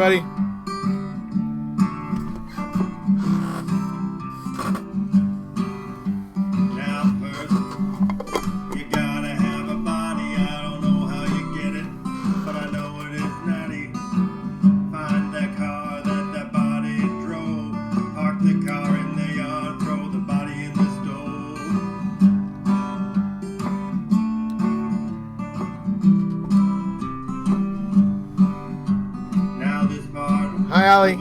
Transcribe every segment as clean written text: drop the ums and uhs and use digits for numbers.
everybody. Hi, Allie.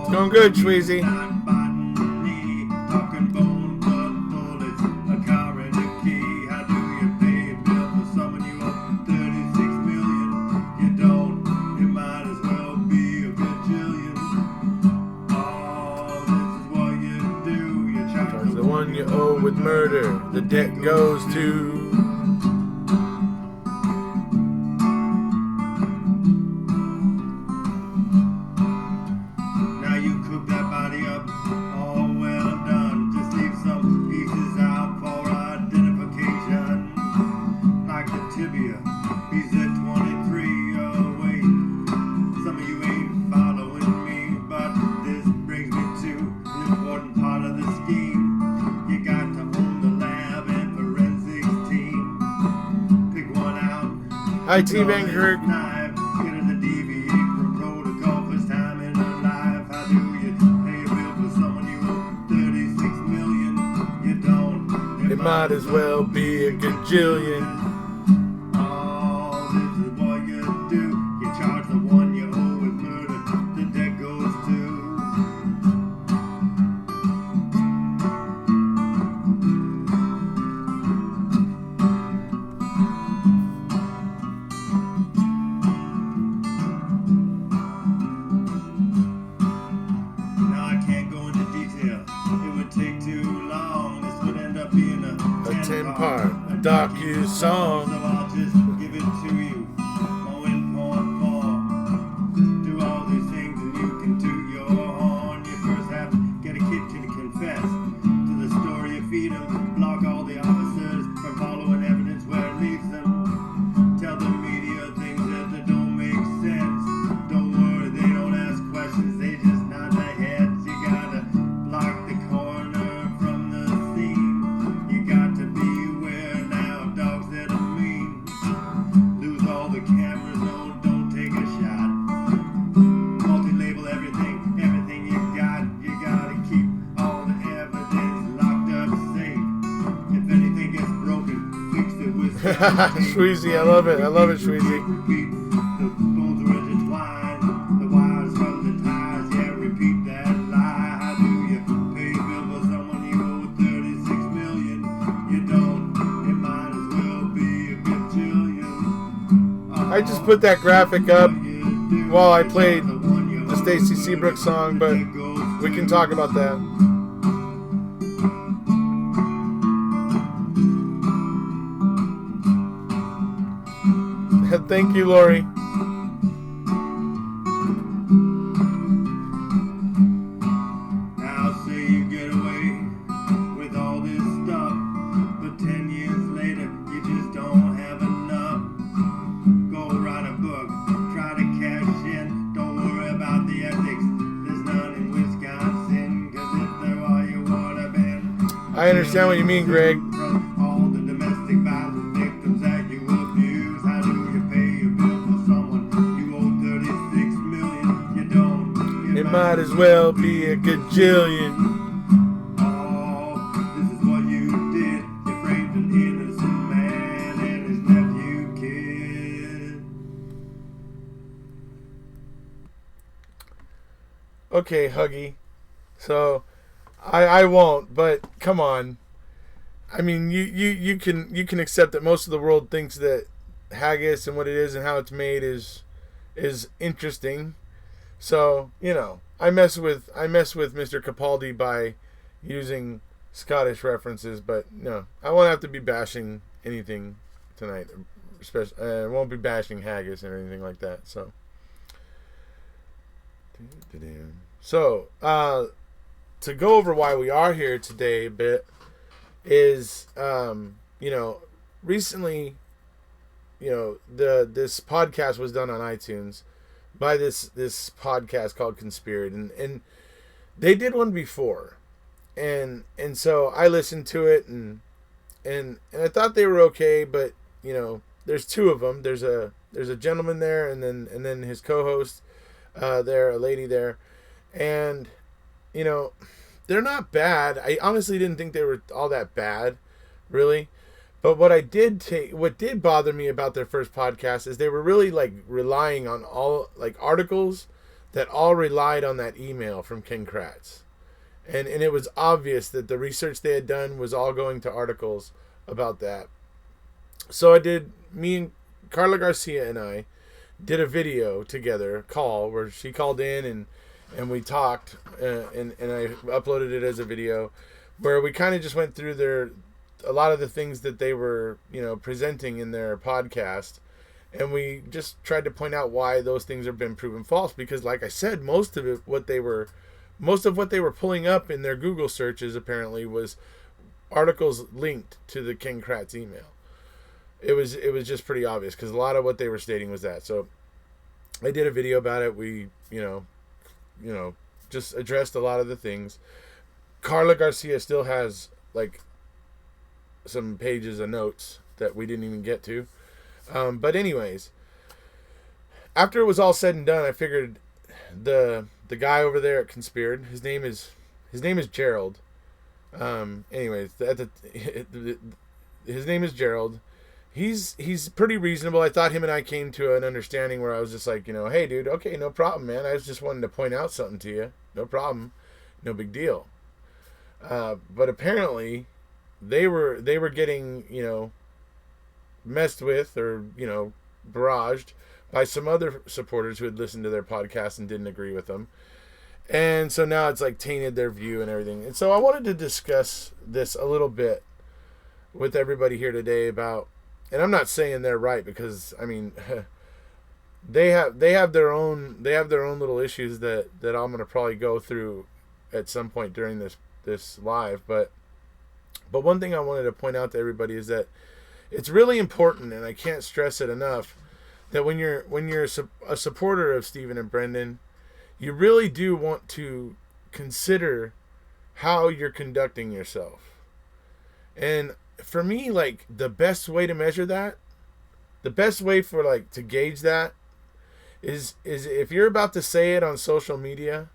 It's going good, Schweezy. Charge the one you owe with murder. The debt goes to... Hi, T. Vancouver. It might as well be a gajillion. Oh, this is what you do. You charge the one you owe with murder. The debt goes to. Docu-song. So I'll just give it to you. More in point four. Do all these things and you can toot your horn. You first have to get a kid to confess to the story you feed them. Block all the officers from following evidence where it leads them. Tell the media things that don't make sense. Don't worry, they don't ask questions. They just nod their heads. You gotta block the corner from the scene. You got to be Schweezy, I love it. I love it, Schweezy. I just put that graphic up while I played the Stacy Seabrook song, but we can talk about that. Thank you, Lori. Now say you get away with all this stuff, but 10 years later you just don't have enough. Go write a book, try to cash in. Don't worry about the ethics. There's none in Wisconsin, 'cause if there are, you would have been. I understand what you mean, Greg. All the domestic violence victims that you abuse. How do you pay your bill for someone you owe 36 million? You don't. It might as well be a gajillion. Oh, this is what you did. You framed an innocent man and his nephew kid. Okay, Huggy. So, I won't, but come on. I mean, you can accept that most of the world thinks that haggis and what it is and how it's made is interesting. So, you know, I mess with Mr. Capaldi by using Scottish references, but no, I won't have to be bashing anything tonight. Especially, I won't be bashing haggis or anything like that. So, to go over why we are here today a bit is, you know, recently, this podcast was done on iTunes by this podcast called Conspeared, and they did one before, and so I listened to it, and I thought they were okay, but there's two of them. There's a gentleman there, and then his co-host there, a lady there, and you know they're not bad. I honestly didn't think they were all that bad, really. But what did bother me about their first podcast is they were really like relying on all like articles that all relied on that email from Ken Kratz, and it was obvious that the research they had done was all going to articles about that. So me and Carla Garcia and I did a video together, a call where she called in and we talked, and I uploaded it as a video, where we kind of just went through a lot of the things that they were presenting in their podcast, and we just tried to point out why those things have been proven false. Because, like I said, most of what they were pulling up in their Google searches apparently was articles linked to the Ken Kratz email. It was just pretty obvious because a lot of what they were stating was that. So I did a video about it. We just addressed a lot of the things. Carla Garcia still has like some pages of notes that we didn't even get to. But anyways, after it was all said and done, I figured the guy over there at Conspeared, his name is Gerald. Anyways, his name is Gerald. He's pretty reasonable. I thought him and I came to an understanding where I was just like, hey dude, okay, no problem, man. I was just wanting to point out something to you. No problem. No big deal. But apparently they were getting, messed with or, barraged by some other supporters who had listened to their podcast and didn't agree with them. And so now it's like tainted their view and everything. And so I wanted to discuss this a little bit with everybody here today about, and I'm not saying they're right, because I mean they have their own little issues that I'm gonna probably go through at some point during this live. But one thing I wanted to point out to everybody is that it's really important, and I can't stress it enough, that when you're a supporter of Stephen and Brendan, you really do want to consider how you're conducting yourself. And for me, like, the best way to measure that, the best way for like to gauge that is if you're about to say it on social media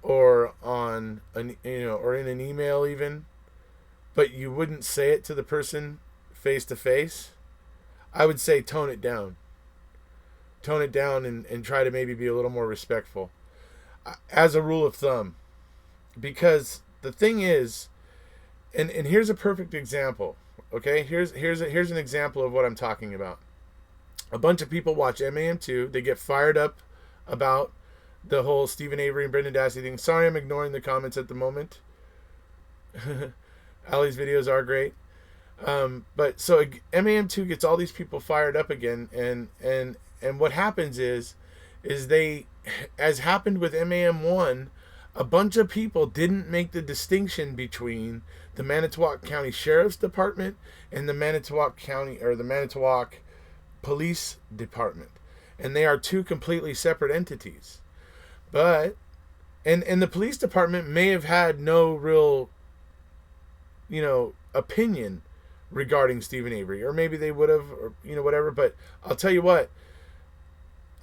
or on or in an email even, but you wouldn't say it to the person face to face, I would say tone it down. Tone it down and try to maybe be a little more respectful, as a rule of thumb. Because the thing is, and here's a perfect example. Okay, here's an example of what I'm talking about. A bunch of people watch MAM2. They get fired up about the whole Stephen Avery and Brendan Dassey thing. Sorry, I'm ignoring the comments at the moment. Ali's videos are great. But so MAM2 gets all these people fired up again, and what happens is they, as happened with MAM1, a bunch of people didn't make the distinction between the Manitowoc County Sheriff's Department and the Manitowoc County, or the Manitowoc Police Department. And they are two completely separate entities. But, and the police department may have had no real, opinion regarding Stephen Avery. Or maybe they would have, or, whatever. But I'll tell you what,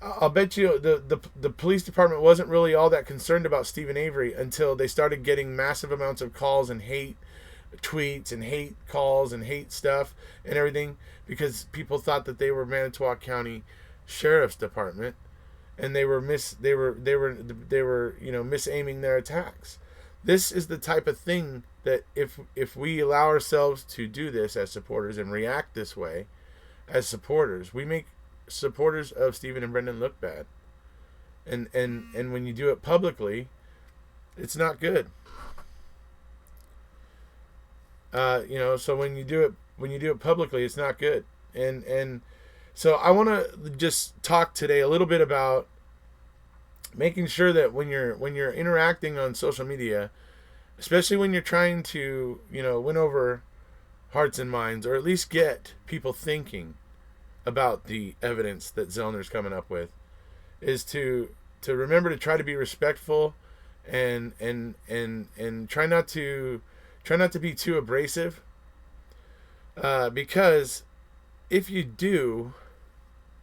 I'll bet you the police department wasn't really all that concerned about Stephen Avery until they started getting massive amounts of calls and hate tweets and hate calls and hate stuff and everything, because people thought that they were Manitowoc County Sheriff's Department, and they were misaiming their attacks. This is the type of thing that if we allow ourselves to do this as supporters and react this way as supporters, we make supporters of Stephen and Brendan look bad. And when you do it publicly, it's not good. So when you do it publicly, it's not good. And so I want to just talk today a little bit about making sure that when you're interacting on social media, especially when you're trying to, win over hearts and minds, or at least get people thinking about the evidence that Zellner's coming up with, is to remember to try to be respectful and try not to be too abrasive, because if you do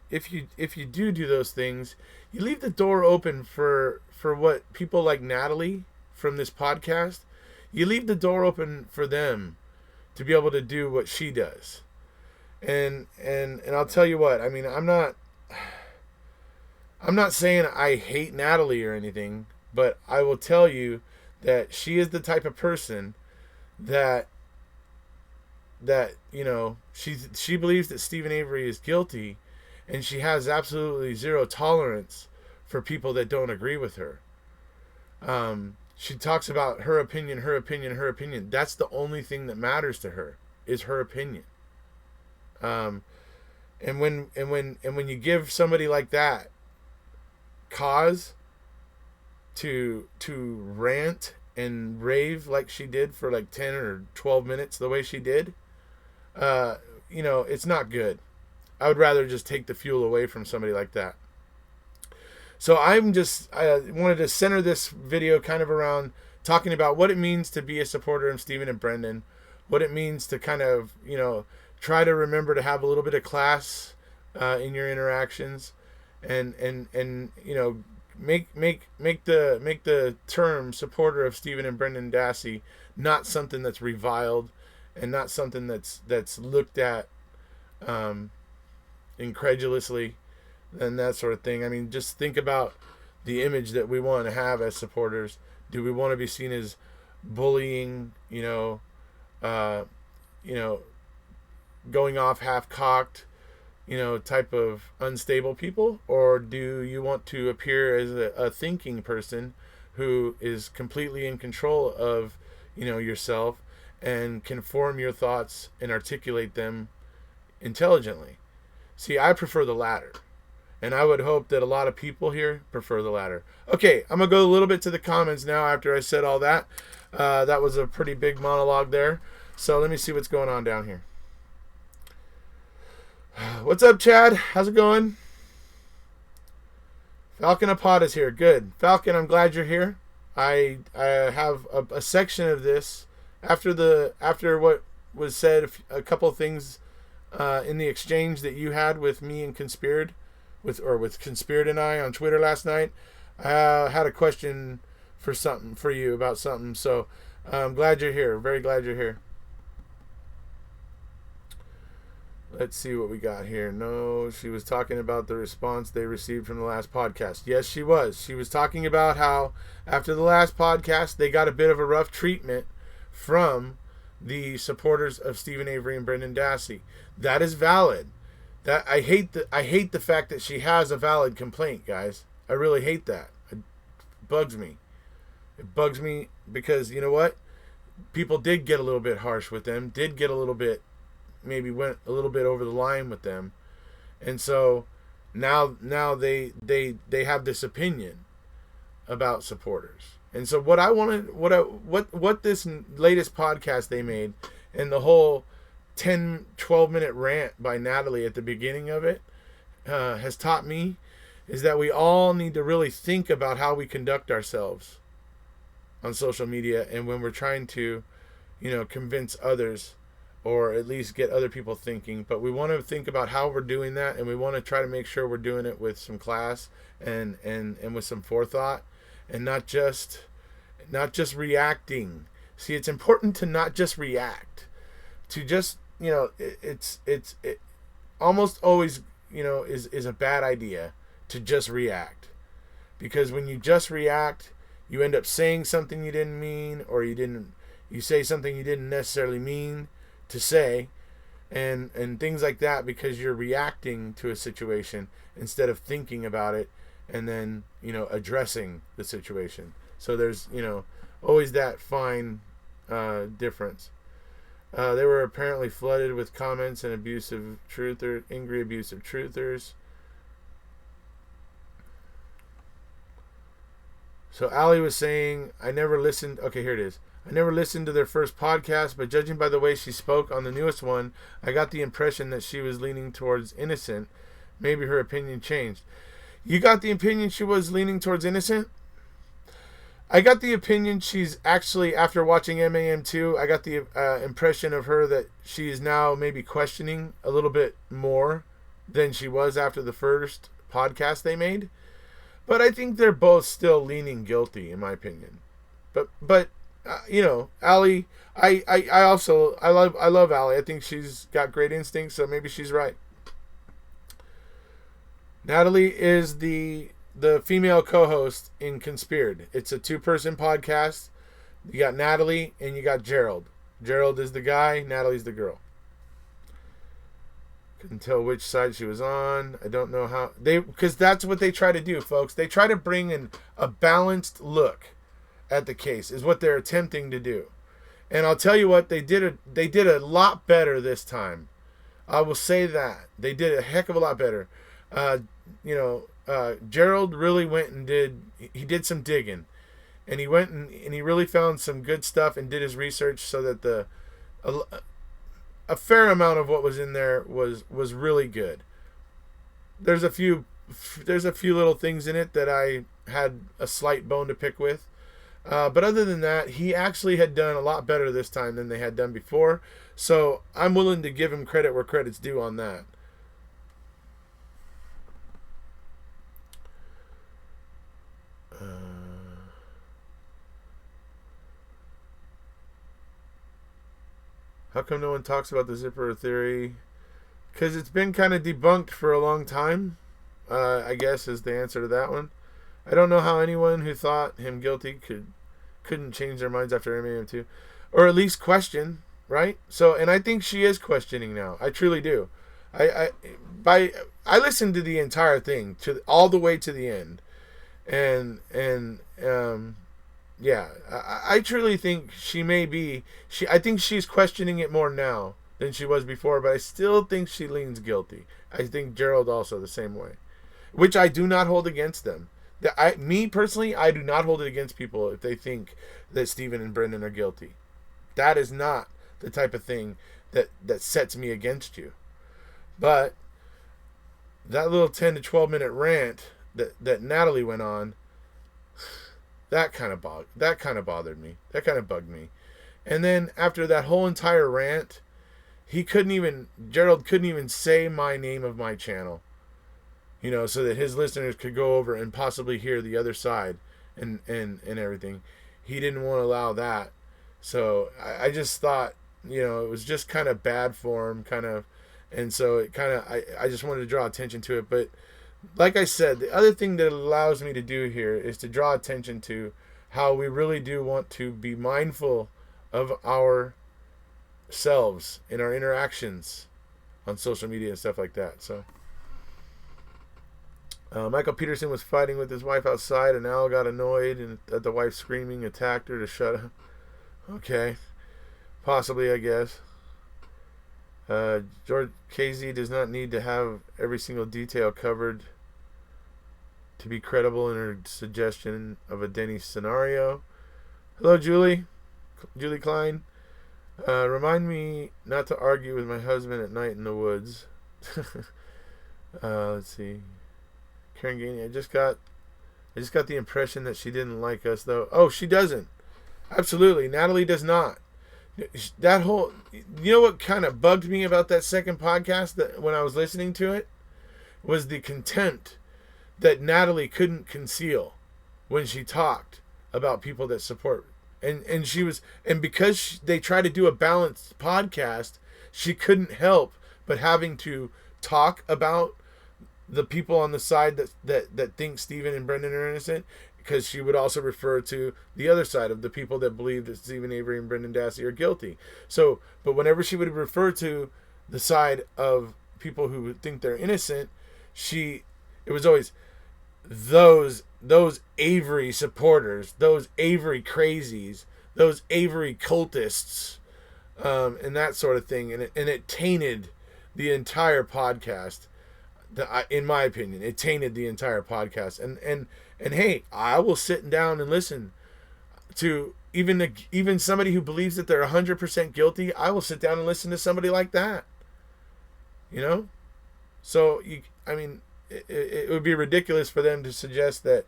those things, you leave the door open for what people like Natalie from this podcast. You leave the door open for them to be able to do what she does. And I'll tell you what, I mean, I'm not saying I hate Natalie or anything, but I will tell you that she is the type of person that she believes that Stephen Avery is guilty, and she has absolutely zero tolerance for people that don't agree with her. She talks about her opinion. That's the only thing that matters to her, is her opinion. And when you give somebody like that cause to rant and rave like she did for like 10 or 12 minutes the way she did, it's not good. I would rather just take the fuel away from somebody like that. So I wanted to center this video kind of around talking about what it means to be a supporter of Stephen and Brendan, what it means to kind of, try to remember to have a little bit of class in your interactions, and make the term supporter of Stephen and Brendan Dassey not something that's reviled, and not something that's looked at incredulously and that sort of thing. I mean, just think about the image that we want to have as supporters. Do we want to be seen as bullying, going off half-cocked, type of unstable people? Or do you want to appear as a thinking person who is completely in control of, yourself, and can form your thoughts and articulate them intelligently? See, I prefer the latter. And I would hope that a lot of people here prefer the latter. Okay, I'm going to go a little bit to the comments now after I said all that. That was a pretty big monologue there. So let me see what's going on down here. What's up, Chad? How's it going? Falcon Apod is here. Good. Falcon, I'm glad you're here. I have a section of this after what was said, a couple of things in the exchange that you had with me and Conspeared, with Conspeared and I on Twitter last night. I had a question for you about something, so I'm glad you're here. Very glad you're here. Let's see what we got here. No, she was talking about the response they received from the last podcast. Yes, she was. She was talking about how after the last podcast, they got a bit of a rough treatment from the supporters of Stephen Avery and Brendan Dassey. That is valid. That I hate the fact that she has a valid complaint, guys. I really hate that. It bugs me. It bugs me because, you know what? People did get a little bit harsh with them, did get a little bit, maybe went a little bit over the line with them. And so now they have this opinion about supporters. And so what this latest podcast they made, and the whole 10-12 minute rant by Natalie at the beginning of it has taught me, is that we all need to really think about how we conduct ourselves on social media, and when we're trying to convince others, or at least get other people thinking. But we want to think about how we're doing that, and we want to try to make sure we're doing it with some class and with some forethought, and not just reacting. See, it's important to not just react, to just it almost always is a bad idea to just react, because when you just react, you end up saying something you didn't mean, or you say something you didn't necessarily mean to say, and things like that, because you're reacting to a situation instead of thinking about it and then addressing the situation. So there's always that fine difference. They were apparently flooded with comments and angry abusive truthers. So Ali was saying, I never listened. Okay, here it is. I never listened to their first podcast, but judging by the way she spoke on the newest one, I got the impression that she was leaning towards innocent. Maybe her opinion changed. You got the opinion she was leaning towards innocent? I got the opinion she's actually, after watching MAM2, I got the impression of her that she is now maybe questioning a little bit more than she was after the first podcast they made. But I think they're both still leaning guilty, in my opinion. But you know, Allie, I love Allie. I think she's got great instincts, so maybe she's right. Natalie is the female co-host in Conspeared. It's a 2-person podcast. You got Natalie and you got Gerald. Gerald is the guy, Natalie's the girl. Couldn't tell which side she was on. I don't know how because that's what they try to do, folks. They try to bring in a balanced look at the case, is what they're attempting to do. And I'll tell you what, they did a lot better this time. I will say that. They did a heck of a lot better. Gerald really went and did some digging, and he went and he really found some good stuff and did his research, so that a fair amount of what was in there was really good. There's a few little things in it that I had a slight bone to pick with, but other than that, he actually had done a lot better this time than they had done before. So I'm willing to give him credit where credit's due on that. How come no one talks about the zipper theory? Because it's been kind of debunked for a long time, I guess is the answer to that one. I don't know how anyone who thought him guilty couldn't change their minds after MAM2. Or at least question, right? So, and I think she is questioning now. I truly do. I listened to the entire thing, all the way to the end. Yeah, I truly think she may be. I think she's questioning it more now than she was before, but I still think she leans guilty. I think Gerald also the same way, which I do not hold against them. Me personally, I do not hold it against people if they think that Stephen and Brendan are guilty. That is not the type of thing that sets me against you. But that little 10 to 12 minute rant that Natalie went on, that kind of bothered me. That kind of bugged me. And then after that whole entire rant, Gerald couldn't even say my name of my channel, so that his listeners could go over and possibly hear the other side and everything. He didn't want to allow that. So I just thought, it was just kind of bad form, kind of. And so it kind of, I just wanted to draw attention to it. But like I said, the other thing that it allows me to do here is to draw attention to how we really do want to be mindful of ourselves in our interactions on social media and stuff like that. So Michael Peterson was fighting with his wife outside, and Al got annoyed and at the wife screaming, attacked her to shut up. Okay, possibly, I guess. George KZ does not need to have every single detail covered to be credible in her suggestion of a Denny scenario. Hello, Julie Klein. Remind me not to argue with my husband at night in the woods. Let's see. Karen Gainey, I just got the impression that she didn't like us, though. Oh, she doesn't. Absolutely. Natalie does not. That whole, what kind of bugged me about that second podcast that when I was listening to it was the contempt that Natalie couldn't conceal when she talked about people that support. And she was, and because they try to do a balanced podcast, she couldn't help but having to talk about the people on the side that think Stephen and Brendan are innocent, because she would also refer to the other side of the people that believe that Stephen Avery and Brendan Dassey are guilty. So, but whenever she would refer to the side of people who think they're innocent, it was always those Avery supporters, those Avery crazies, those Avery cultists, and that sort of thing. And it tainted the entire podcast. In my opinion, it tainted the entire podcast. And hey, I will sit down and listen to even somebody who believes that they're 100% guilty, I will sit down and listen to somebody like that. You know? So, it would be ridiculous for them to suggest that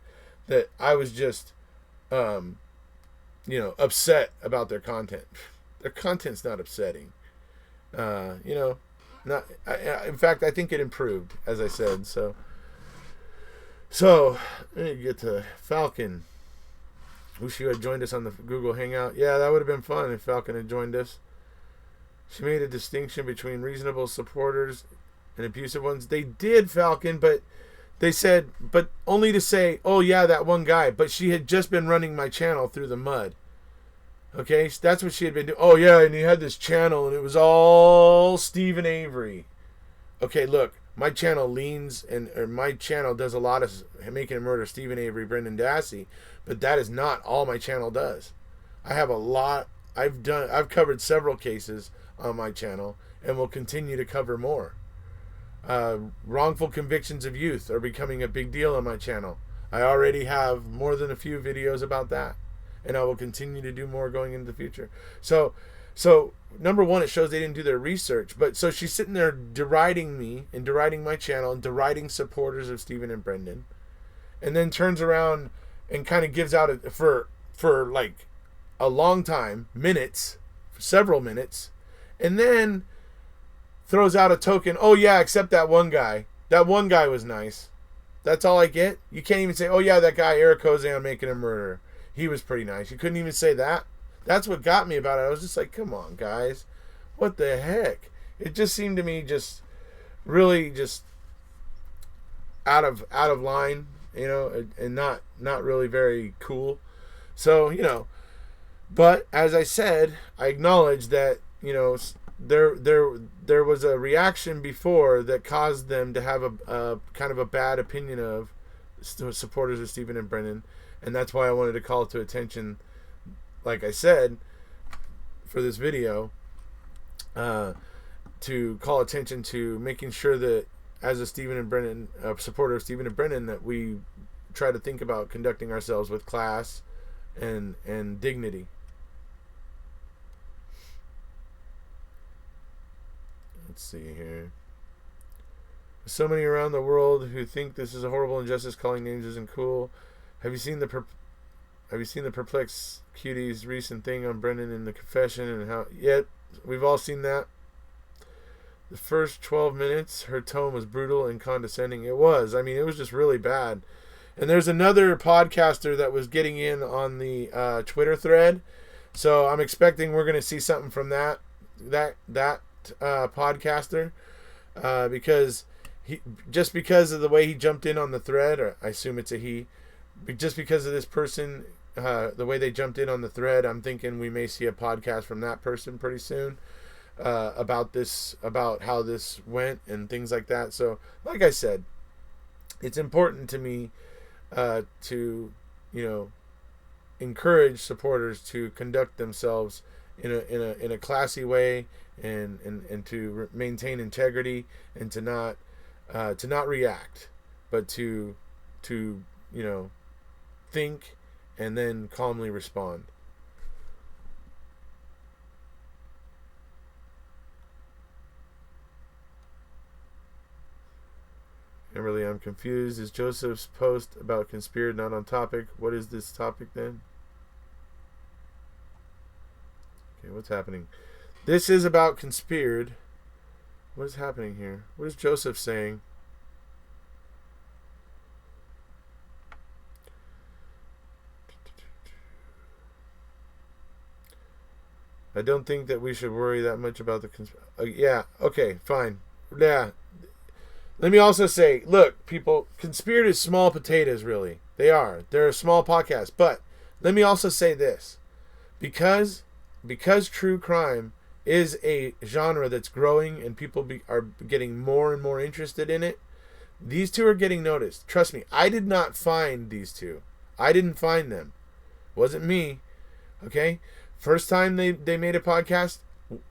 I was just, upset about their content. Their content's not upsetting. In fact, I think it improved, as I said. So let me get to Falcon. Wish you had joined us on the Google Hangout. Yeah, that would have been fun if Falcon had joined us. She made a distinction between reasonable supporters and abusive ones. They did, Falcon, but they said, but only to say, oh yeah, that one guy. But she had just been running my channel through the mud. Okay, so that's what she had been doing. Oh yeah, and he had this channel, and it was all Stephen Avery. Okay, look, my channel my channel does a lot of Making a Murder, Stephen Avery, Brendan Dassey, but that is not all my channel does. I have a lot. I've covered several cases on my channel, and will continue to cover more. Wrongful convictions of youth are becoming a big deal on my channel. I already have more than a few videos about that, and I will continue to do more going into the future. So number one, it shows they didn't do their research. But so she's sitting there deriding me and deriding my channel and deriding supporters of Stephen and Brendan, and then turns around and kind of gives out for like a long time, several minutes, and then throws out a token. Oh yeah, except that one guy. That one guy was nice. That's all I get. You can't even say, oh yeah, that guy Erekose on Making a Murder, he was pretty nice. You couldn't even say that. That's what got me about it. I was just like, come on, guys. What the heck? It just seemed to me just really just out of line, and not really very cool. So, but as I said, I acknowledge that, there was a reaction before that caused them to have a kind of a bad opinion of supporters of Stephen and Brendan, and that's why I wanted to call to attention, like I said, for this video, to call attention to making sure that as a supporter of Stephen and Brendan, that we try to think about conducting ourselves with class and dignity. Let's see here. So many around the world who think this is a horrible injustice. Calling names isn't cool. Have you seen the perplexed cuties recent thing on Brendan in the confession and how? Yeah, we've all seen that. The first 12 minutes, her tone was brutal and condescending. It was. It was just really bad. And there's another podcaster that was getting in on the Twitter thread, so I'm expecting we're going to see something from that podcaster, because because of the way he jumped in on the thread, or I assume it's a he, just because of this person, the way they jumped in on the thread, I'm thinking we may see a podcast from that person pretty soon, about how this went and things like that. So, like I said, it's important to me to encourage supporters to conduct themselves in a classy way, and to maintain integrity, and to not react, but to think and then calmly respond. Emily, I'm confused. Is Joseph's post about Conspeared not on topic? What is this topic then? Okay, what's happening? This is about Conspeared. What is happening here? What is Joseph saying? I don't think that we should worry that much about the yeah, okay, fine. Yeah. Let me also say, look, people, Conspeared is small potatoes, really. They are. They're a small podcast. But let me also say this. Because true crime is a genre that's growing and people are getting more and more interested in it, these two are getting noticed. Trust me, I did not find these two. I didn't find them. It wasn't me. Okay? First time they made a podcast,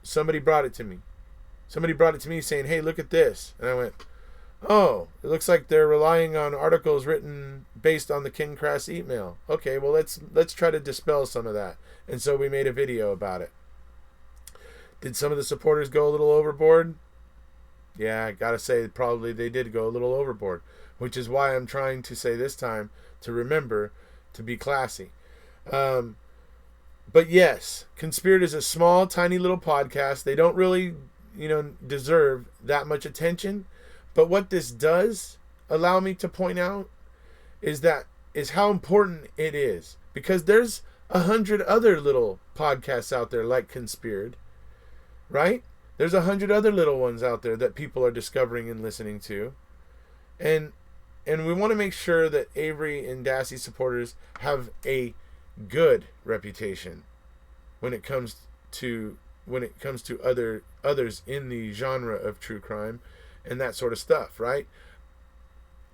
somebody brought it to me. Somebody brought it to me saying, hey, look at this. And I went, oh, it looks like they're relying on articles written based on the King Crass email. Okay, well, let's try to dispel some of that And so we made a video about it. Did some of the supporters go a little overboard? Yeah, I gotta say, probably they did go a little overboard, which is why I'm trying to say this time to remember to be classy. But yes, Conspeared is a small, tiny little podcast. They don't really, deserve that much attention. But what this does allow me to point out is how important it is, because there's 100 other little podcasts out there like Conspeared, right? There's 100 other little ones out there that people are discovering and listening to, and we want to make sure that Avery and Dassey supporters have a good reputation when it comes to others in the genre of true crime and that sort of stuff, right?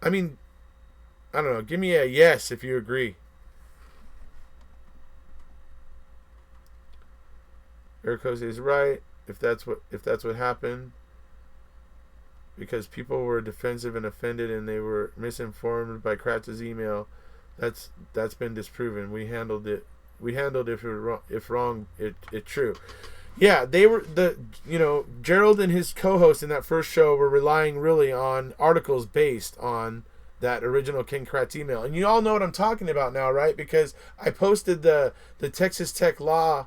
I mean, I don't know. Give me a yes if you agree. Erekose is right. If that's what happened, because people were defensive and offended and they were misinformed by Kratz's email, that's been disproven. We handled it if wrong, it true. Yeah, they were Gerald and his co-host in that first show were relying really on articles based on that original Ken Kratz email. And you all know what I'm talking about now, right? Because I posted the Texas Tech Law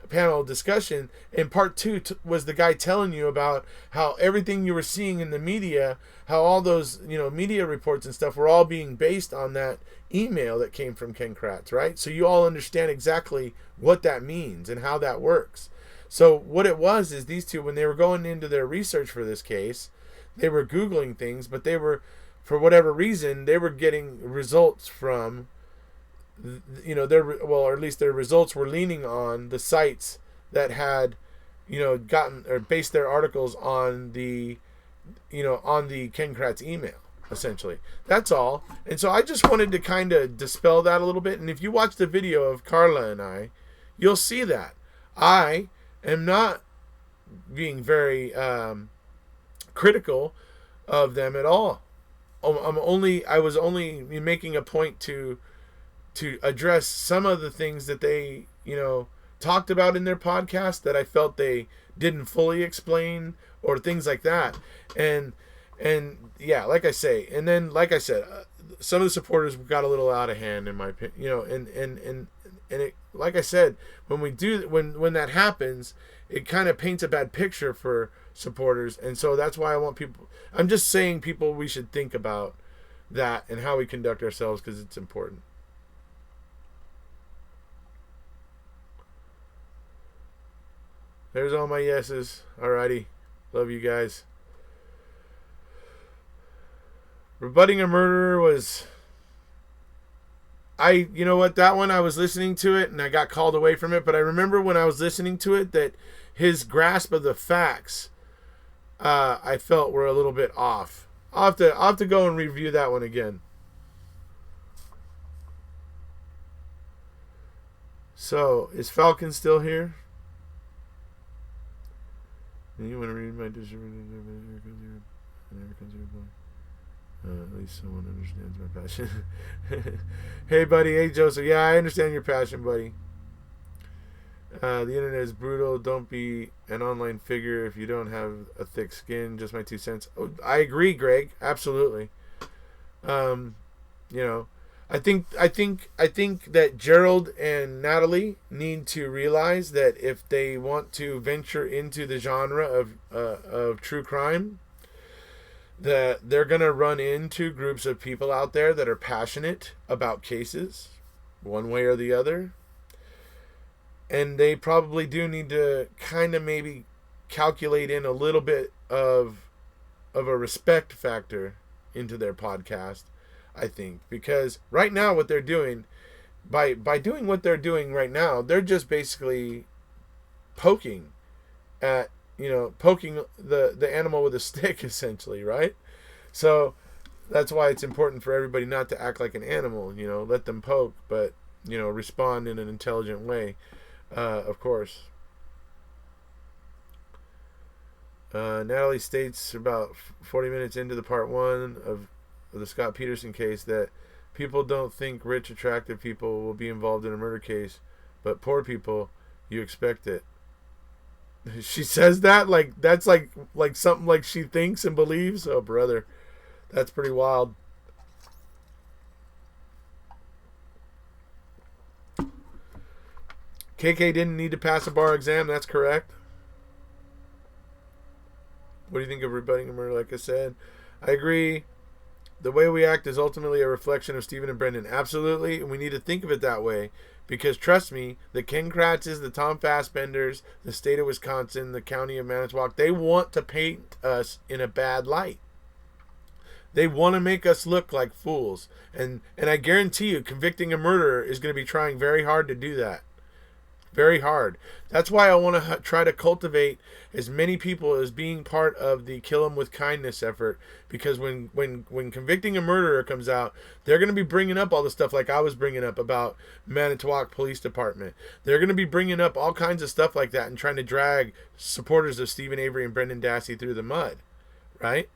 panel discussion, and part 2 was the guy telling you about how everything you were seeing in the media, how all those media reports and stuff were all being based on that email that came from Ken Kratz, right? So you all understand exactly what that means and how that works. So what it was is these two, when they were going into their research for this case, they were Googling things, but they were, for whatever reason, they were getting results from or at least their results were leaning on the sites that had gotten or based their articles on the Ken Kratz email, essentially. That's all. And so I just wanted to kind of dispel that a little bit. And if you watch the video of Carla and I, you'll see that I am not being very critical of them at all. I was only making a point to address some of the things that they, talked about in their podcast that I felt they didn't fully explain, or things like that. And yeah, like I say, and then like I said, some of the supporters got a little out of hand in my opinion, and it, like I said, when that happens, it kind of paints a bad picture for supporters. And so that's why I'm just saying we should think about that and how we conduct ourselves, because it's important. There's all my yeses. Alrighty. Love you guys. Rebutting a Murderer was... that one, I was listening to it and I got called away from it, but I remember when I was listening to it that his grasp of the facts, I felt were a little bit off. I'll have to go and review that one again. So, is Falcon still here? You want to read my dissertation? At least someone understands my passion. Hey, buddy. Hey, Joseph. Yeah, I understand your passion, buddy. The internet is brutal. Don't be an online figure if you don't have a thick skin. Just my 2 cents. Oh, I agree, Greg. Absolutely. I think that Gerald and Natalie need to realize that if they want to venture into the genre of true crime, that they're going to run into groups of people out there that are passionate about cases, one way or the other. And they probably do need to kind of maybe calculate in a little bit of a respect factor into their podcast, I think. Because right now what they're doing, by doing what they're doing right now, they're just basically poking the animal with a stick, essentially, right? So that's why it's important for everybody not to act like an animal, let them poke, but, respond in an intelligent way, of course. Natalie states about 40 minutes into the part 1 of the Scott Peterson case that people don't think rich, attractive people will be involved in a murder case, but poor people, you expect it. She says that like that's like something like she thinks and believes. Oh, brother, that's pretty wild. KK didn't need to pass a bar exam. That's correct. What do you think of rebutting a murder? Like I said, I agree. The way we act is ultimately a reflection of Stephen and Brendan. Absolutely, and we need to think of it that way. Because trust me, the Ken Kratzes, the Tom Fassbenders, the state of Wisconsin, the county of Manitowoc, they want to paint us in a bad light. They want to make us look like fools. And I guarantee you, convicting a murderer is going to be trying very hard to do that. Very hard. That's why I want to try to cultivate as many people as being part of the Kill 'Em With Kindness effort. Because when convicting a murderer comes out, they're going to be bringing up all the stuff like I was bringing up about Manitowoc Police Department. They're going to be bringing up all kinds of stuff like that and trying to drag supporters of Stephen Avery and Brendan Dassey through the mud. Right?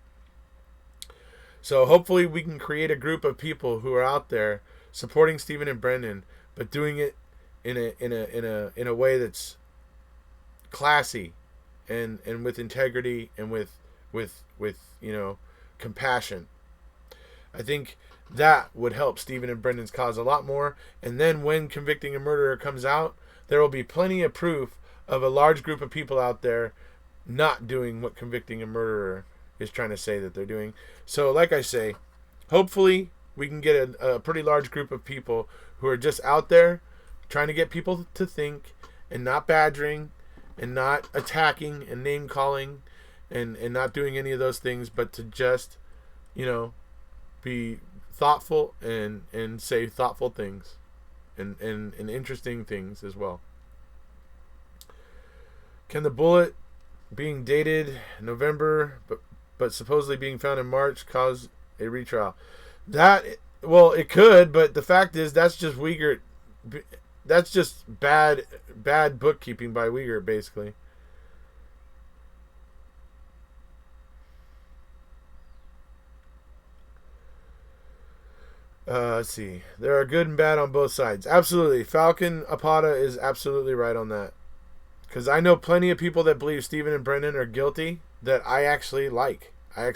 So hopefully we can create a group of people who are out there supporting Stephen and Brendan, but doing it in a way that's classy and with integrity and with compassion. I think that would help Stephen and Brendan's cause a lot more. And then when convicting a murderer comes out, there will be plenty of proof of a large group of people out there not doing what convicting a murderer is trying to say that they're doing. So like I say, hopefully we can get a pretty large group of people who are just out there trying to get people to think and not badgering and not attacking and name calling and not doing any of those things, but to just, be thoughtful and say thoughtful things and interesting things as well. Can the bullet being dated November but supposedly being found in March cause a retrial? Well, it could, but the fact is that's just Uyghur. That's just bad bookkeeping by Uyghur, basically. Let's see. There are good and bad on both sides. Absolutely. Falcon Apata is absolutely right on that. Because I know plenty of people that believe Stephen and Brendan are guilty that I actually like. I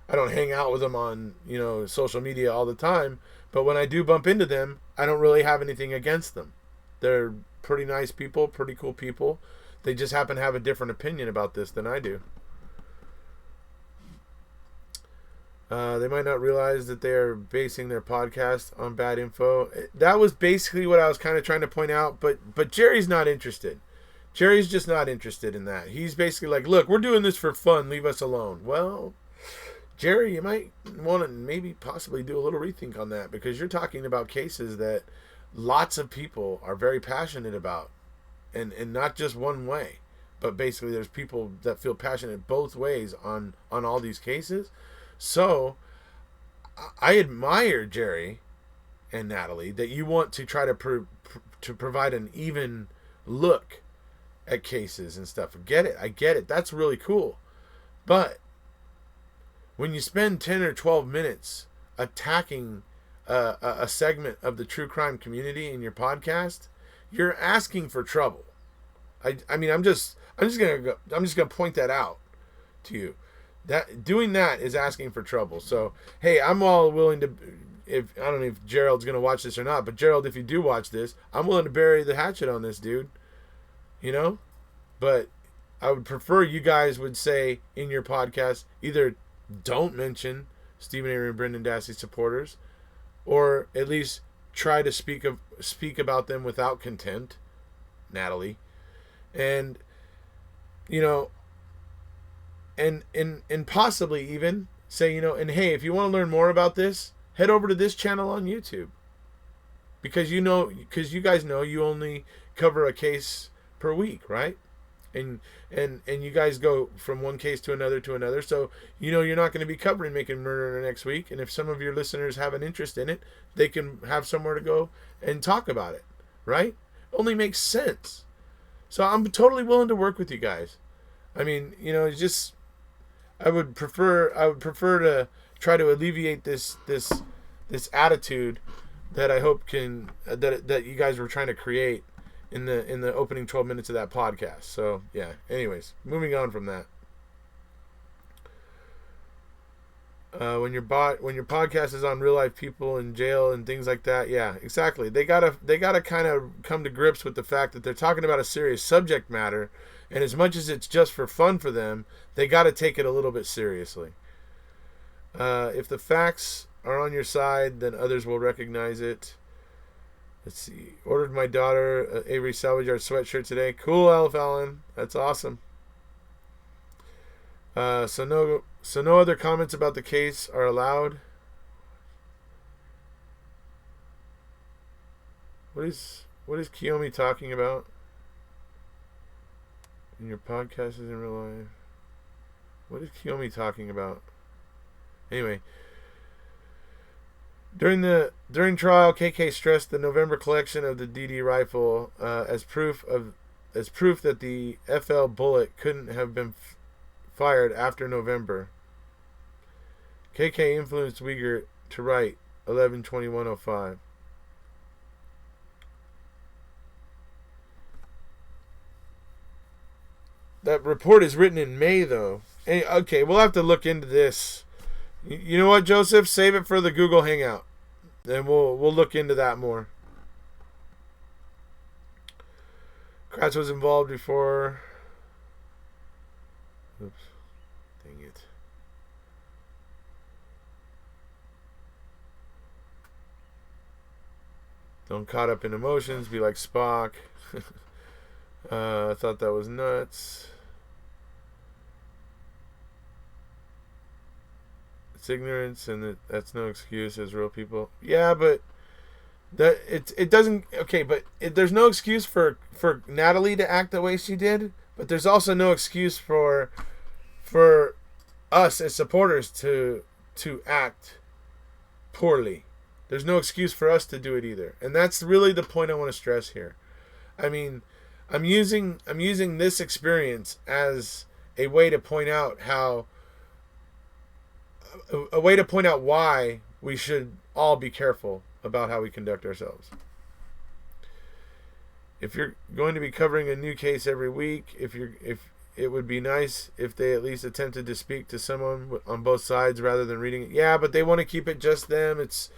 don't hang out with them on, social media all the time. But when I do bump into them, I don't really have anything against them. They're pretty nice people, pretty cool people. They just happen to have a different opinion about this than I do. They might not realize that they are basing their podcast on bad info. That was basically what I was kind of trying to point out. But Jerry's not interested. Jerry's just not interested in that. He's basically like, look, we're doing this for fun. Leave us alone. Well, Jerry, you might want to maybe possibly do a little rethink on that, because you're talking about cases that lots of people are very passionate about, and not just one way, but basically there's people that feel passionate both ways on all these cases. So I admire Jerry and Natalie that you want to try to provide an even look at cases and stuff. I get it. That's really cool. But when you spend 10 or 12 minutes attacking a segment of the true crime community in your podcast, you're asking for trouble. I'm just gonna point that out to you. That doing that is asking for trouble. So hey, I'm all willing to. If I don't know if Gerald's gonna watch this or not, but Gerald, if you do watch this, I'm willing to bury the hatchet on this dude. But I would prefer you guys would say in your podcast either don't mention Stephen Avery and Brendan Dassey supporters, or at least try to speak about them without contempt, Natalie, and and possibly even say, and hey, if you want to learn more about this, head over to this channel on YouTube, because you guys know you only cover a case per week, right? And you guys go from one case to another, so you're not going to be covering Making Murder next week. And if some of your listeners have an interest in it, they can have somewhere to go and talk about it, right? Only makes sense. So I'm totally willing to work with you guys. I mean, I would prefer to try to alleviate this attitude that I hope can that you guys were trying to create in the opening 12 minutes of that podcast. So yeah. Anyways, moving on from that. When your podcast is on real life people in jail and things like that, yeah, exactly. They gotta kind of come to grips with the fact that they're talking about a serious subject matter, and as much as it's just for fun for them, they gotta take it a little bit seriously. If the facts are on your side, then others will recognize it. Let's see. Ordered my daughter a Avery Salvage Yard sweatshirt today. Cool, Elf Allen. That's awesome. So no other comments about the case are allowed. What is Kiyomi talking about? In your podcast is in real life. What is Kiyomi talking about? Anyway, during trial, KK stressed the November collection of the DD rifle as proof that the FL bullet couldn't have been fired after November. KK influenced Uyghur to write 11/21/05. That report is written in May, though. Okay, we'll have to look into this. You know what, Joseph? Save it for the Google Hangout. Then we'll look into that more. Kratz was involved before. Oops. Dang it. Don't caught up in emotions. Be like Spock. I thought that was nuts. It's ignorance, and that's no excuse as real people. Yeah, but it doesn't. Okay, but there's no excuse for Natalie to act the way she did. But there's also no excuse for us as supporters to act poorly. There's no excuse for us to do it either, and that's really the point I want to stress here. I mean, I'm using this experience as a way to point out why we should all be careful about how we conduct ourselves. If you're going to be covering a new case every week, if it would be nice if they at least attempted to speak to someone on both sides rather than reading it. Yeah, but they want to keep it just them. It's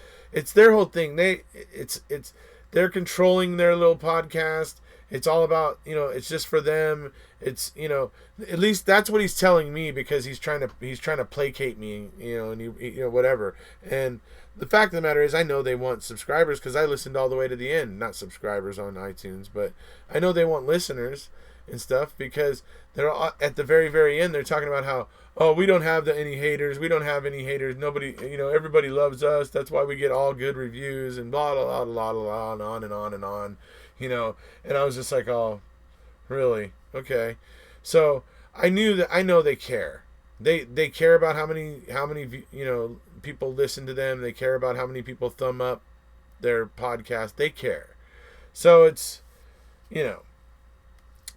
their whole thing. They're controlling their little podcast. It's all about, it's just for them. It's, at least that's what he's telling me, because he's trying to placate me, and whatever. And the fact of the matter is, I know they want subscribers because I listened all the way to the end. Not subscribers on iTunes, but I know they want listeners and stuff, because they're all, at the very, very end, they're talking about how, oh, we don't have any haters. We don't have any haters. Nobody, everybody loves us. That's why we get all good reviews and blah, blah, blah, blah, blah, and on and on and on, And I was just like, oh, really? Okay. So I know they care. They care about how many people listen to them. They care about how many people thumb up their podcast. They care. So it's,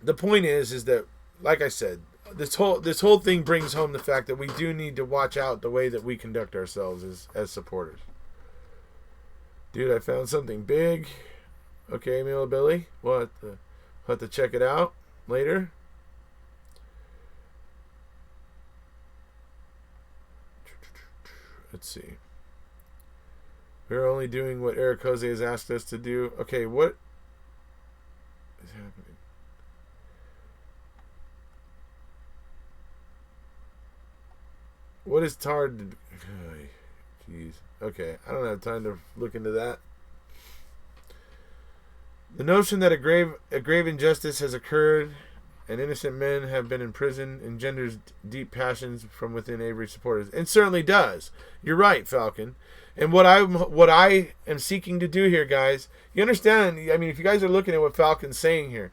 the point is that, like I said, this whole thing brings home the fact that we do need to watch out the way that we conduct ourselves as supporters. Dude, I found something big. Okay, Mila Billy. We'll have to check it out later. Let's see. We're only doing what Erekose has asked us to do. Okay, what is happening? What is Tard? Jeez. Okay, I don't have time to look into that. The notion that a grave injustice has occurred and innocent men have been in prison engenders deep passions from within Avery supporters. It certainly does. You're right, Falcon. And what I am seeking to do here, guys, you understand? I mean, if you guys are looking at what Falcon's saying here,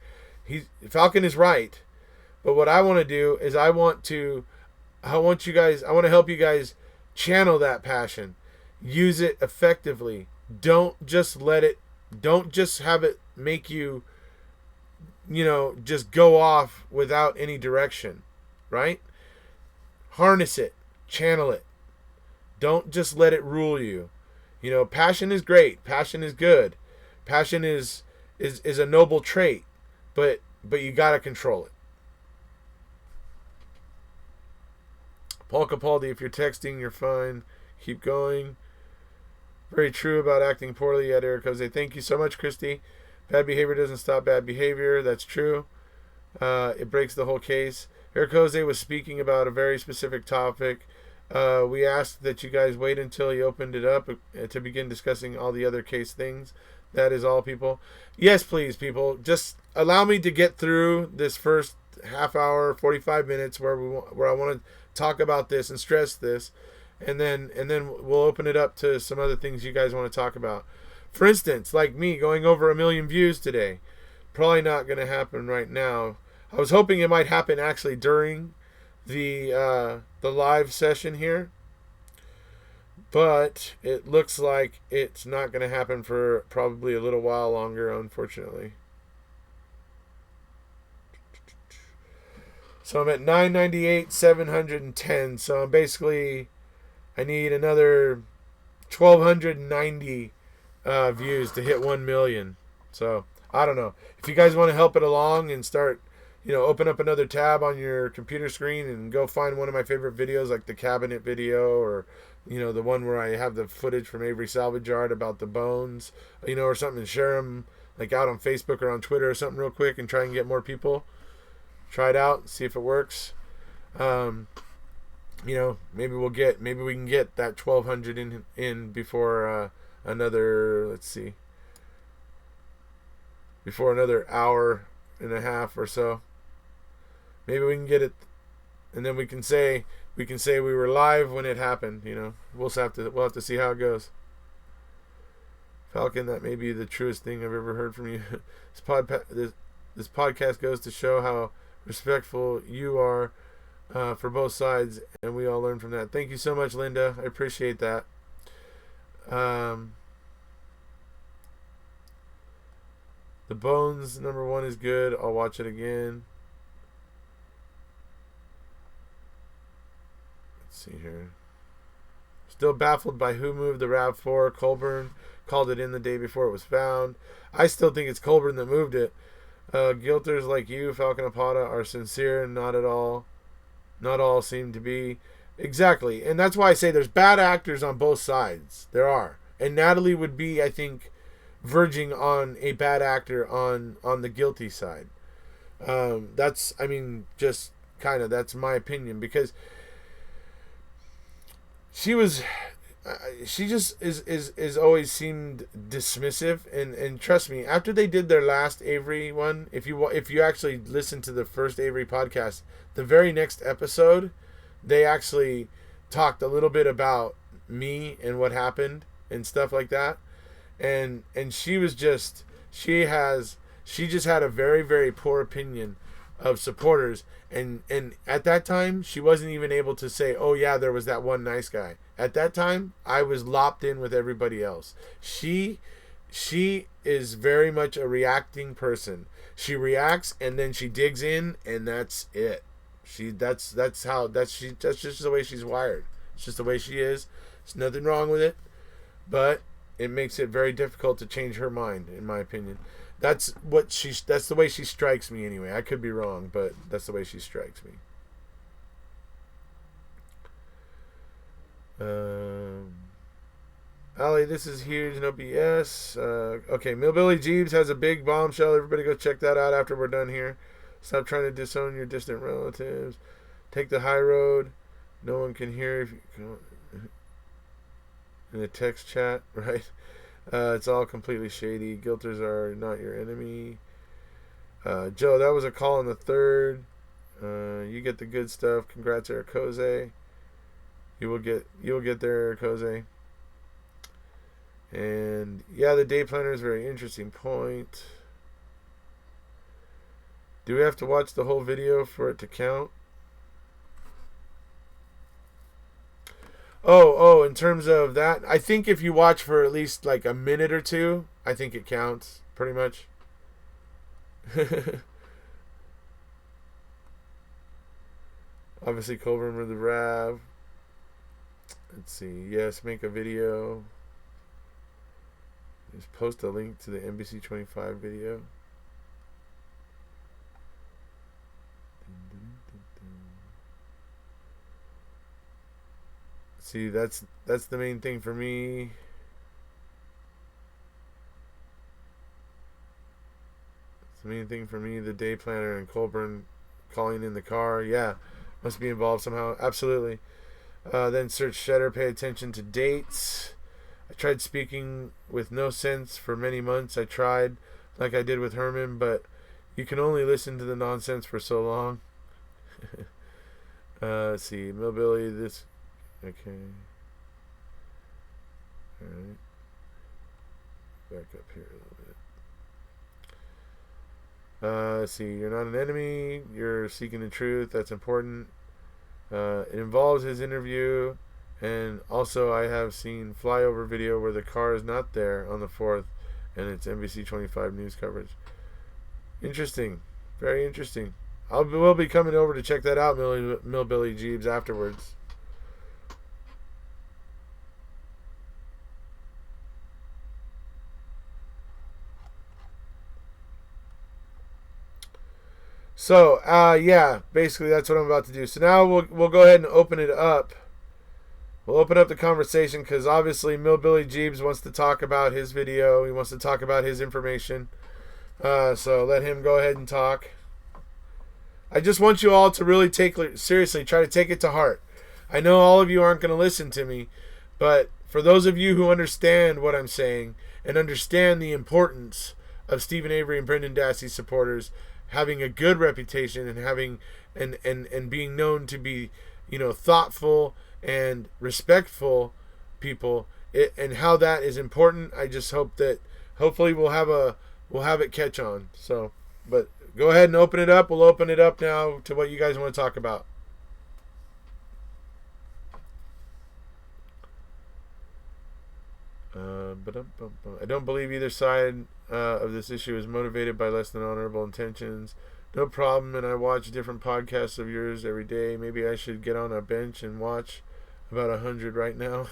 Falcon is right. But what I want to do is I want to help you guys channel that passion. Use it effectively. Don't just have it make you, just go off without any direction, right? Harness it, channel it. Don't just let it rule you. You know, passion is great. Passion is good. Passion is a noble trait, but you gotta control it. Paul Capaldi, if you're texting, you're fine. Keep going. Very true about acting poorly at Erekose. Thank you so much, Christy. Bad behavior doesn't stop bad behavior. That's true. It breaks the whole case. Erekose was speaking about a very specific topic. We asked that you guys wait until he opened it up to begin discussing all the other case things. That is all, people. Yes, please, people. Just allow me to get through this first half hour, 45 minutes where I want to talk about this and stress this, and then we'll open it up to some other things you guys want to talk about. For instance, like me going over 1 million views today. Probably not going to happen right now. I was hoping it might happen actually during the live session here, but it looks like it's not going to happen for probably a little while longer, unfortunately. So I'm at 998, 710. So I'm basically, I need another 1,290 views to hit 1 million. So I don't know. If you guys want to help it along and start, open up another tab on your computer screen and go find one of my favorite videos, like the cabinet video, or the one where I have the footage from Avery Salvage Yard about the bones, or something, and share them like out on Facebook or on Twitter or something real quick, and try and get more people. Try it out, see if it works. Maybe we can get that 1,200 in before another, let's see, before another hour and a half or so. Maybe we can get it, and then we can say we were live when it happened. We'll have to see how it goes. Falcon, that may be the truest thing I've ever heard from you. This podcast goes to show how respectful you are for both sides, and we all learn from that. Thank you so much, Linda. I appreciate that. The Bones #1 is good. I'll watch it again. Let's see here. Still baffled by who moved the RAV4. Colburn called it in the day before it was found. I still think it's Colburn that moved it. Guilters like you, Falcon Apata, are sincere. Not all seem to be. Exactly. And that's why I say there's bad actors on both sides. There are. And Natalie would be, I think, verging on a bad actor on the guilty side. That's my opinion, because she just is always seemed dismissive, and trust me, after they did their last Avery one, if you actually listen to the first Avery podcast, the very next episode, they actually talked a little bit about me and what happened and stuff like that, and she just had a very, very poor opinion of supporters, and at that time she wasn't even able to say, oh yeah, there was that one nice guy. At that time I was lopped in with everybody else. She is very much a reacting person. She reacts and then she digs in, and that's it. That's just the way she's wired. It's just the way she is. There's nothing wrong with it, but it makes it very difficult to change her mind, in my opinion. That's the way she strikes me anyway. I could be wrong, but that's the way she strikes me. Ali, this is huge, no BS. Okay, Millbilly Jeeves has a big bombshell. Everybody go check that out after we're done here. Stop trying to disown your distant relatives. Take the high road. No one can hear if you in the text chat, right? It's all completely shady. Guilters are not your enemy. Joe, that was a call on the 3rd. You get the good stuff. Congrats, Erekose. You'll get there, Erekose. And yeah, the day planner is a very interesting point. Do we have to watch the whole video for it to count? Oh, in terms of that, I think if you watch for at least like a minute or two, I think it counts, pretty much. Obviously, Colburn with the Rav. Let's see. Yes, make a video. Just post a link to the NBC 25 video. See, that's the main thing for me. It's the main thing for me. The day planner and Colburn calling in the car. Yeah, must be involved somehow. Absolutely. Then search Shedder. Pay attention to dates. I tried speaking with no sense for many months. I tried like I did with Herman, but you can only listen to the nonsense for so long. Let's see. Millbilly, this... Okay. Alright. Back up here a little bit. Let's see. You're not an enemy. You're seeking the truth. That's important. It involves his interview. And also I have seen flyover video where the car is not there on the 4th. And it's NBC 25 news coverage. Interesting. Very interesting. We'll be coming over to check that out, Millbilly Jeeves, afterwards. So, yeah, basically that's what I'm about to do. So now we'll go ahead and open it up. We'll open up the conversation because obviously Millbilly Jeeves wants to talk about his video. He wants to talk about his information. So let him go ahead and talk. I just want you all to really take seriously, try to take it to heart. I know all of you aren't going to listen to me, but for those of you who understand what I'm saying and understand the importance of Stephen Avery and Brendan Dassey supporters having a good reputation and having and being known to be, thoughtful and respectful people, and how that is important. I just hope that hopefully we'll have it catch on. So, but go ahead and open it up. We'll open it up now to what you guys want to talk about. I don't believe either side of this issue is motivated by less than honorable intentions. No problem, and I watch different podcasts of yours every day. Maybe I should get on a bench and watch about 100 right now.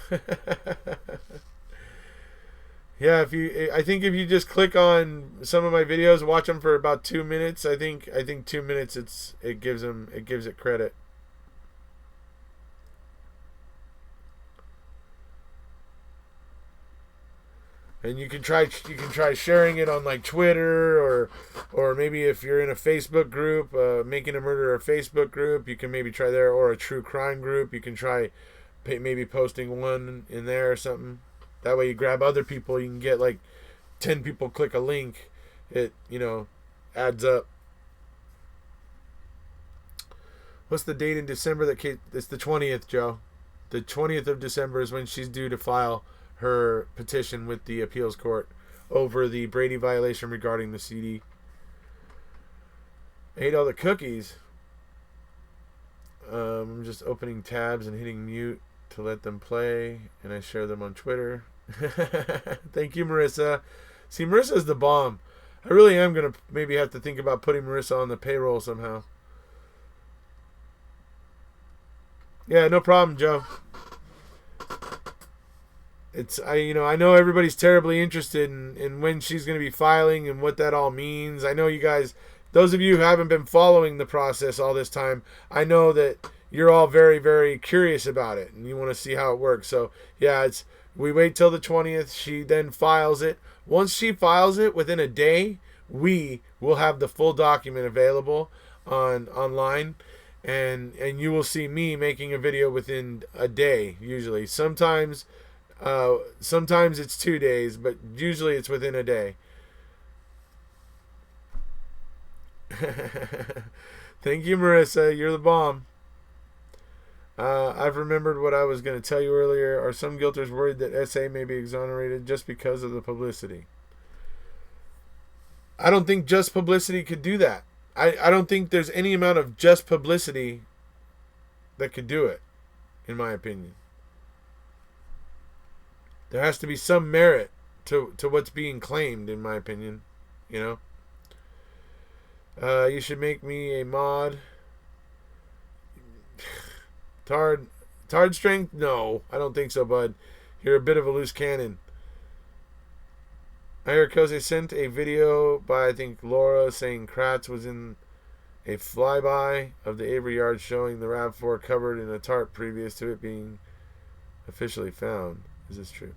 Yeah, I think if you just click on some of my videos, watch them for about 2 minutes. I think 2 minutes it gives it credit. And you can try sharing it on like Twitter or maybe if you're in a Facebook group, Making a Murderer Facebook group, you can maybe try there, or a true crime group. You can try maybe posting one in there or something. That way you grab other people. You can get like 10 people click a link. It adds up. What's the date in December that it's the 20th, Joe? The 20th of December is when she's due to file her petition with the appeals court over the Brady violation regarding the CD. I ate all the cookies. I'm just opening tabs and hitting mute to let them play, and I share them on Twitter. Thank you, Marissa. See, Marissa's the bomb. I really am going to maybe have to think about putting Marissa on the payroll somehow. Yeah, no problem, Joe. I know everybody's terribly interested in when she's going to be filing and what that all means. I know you guys, those of you who haven't been following the process all this time, I know that you're all very, very curious about it and you want to see how it works. So yeah, we wait till the 20th. She then files it. Once she files it, within a day, we will have the full document available online. And you will see me making a video within a day, usually. Sometimes it's 2 days, but usually it's within a day. Thank you, Marissa. You're the bomb. I've remembered what I was going to tell you earlier. Are some guilters worried that SA may be exonerated just because of the publicity? I don't think just publicity could do that. I don't think there's any amount of just publicity that could do it, in my opinion. There has to be some merit to what's being claimed, in my opinion. You should make me a mod. Tard strength? No, I don't think so, bud. You're a bit of a loose cannon. Erekose sent a video by, I think, Laura, saying Kratz was in a flyby of the Avery Yard showing the RAV4 covered in a tarp previous to it being officially found. Is this true?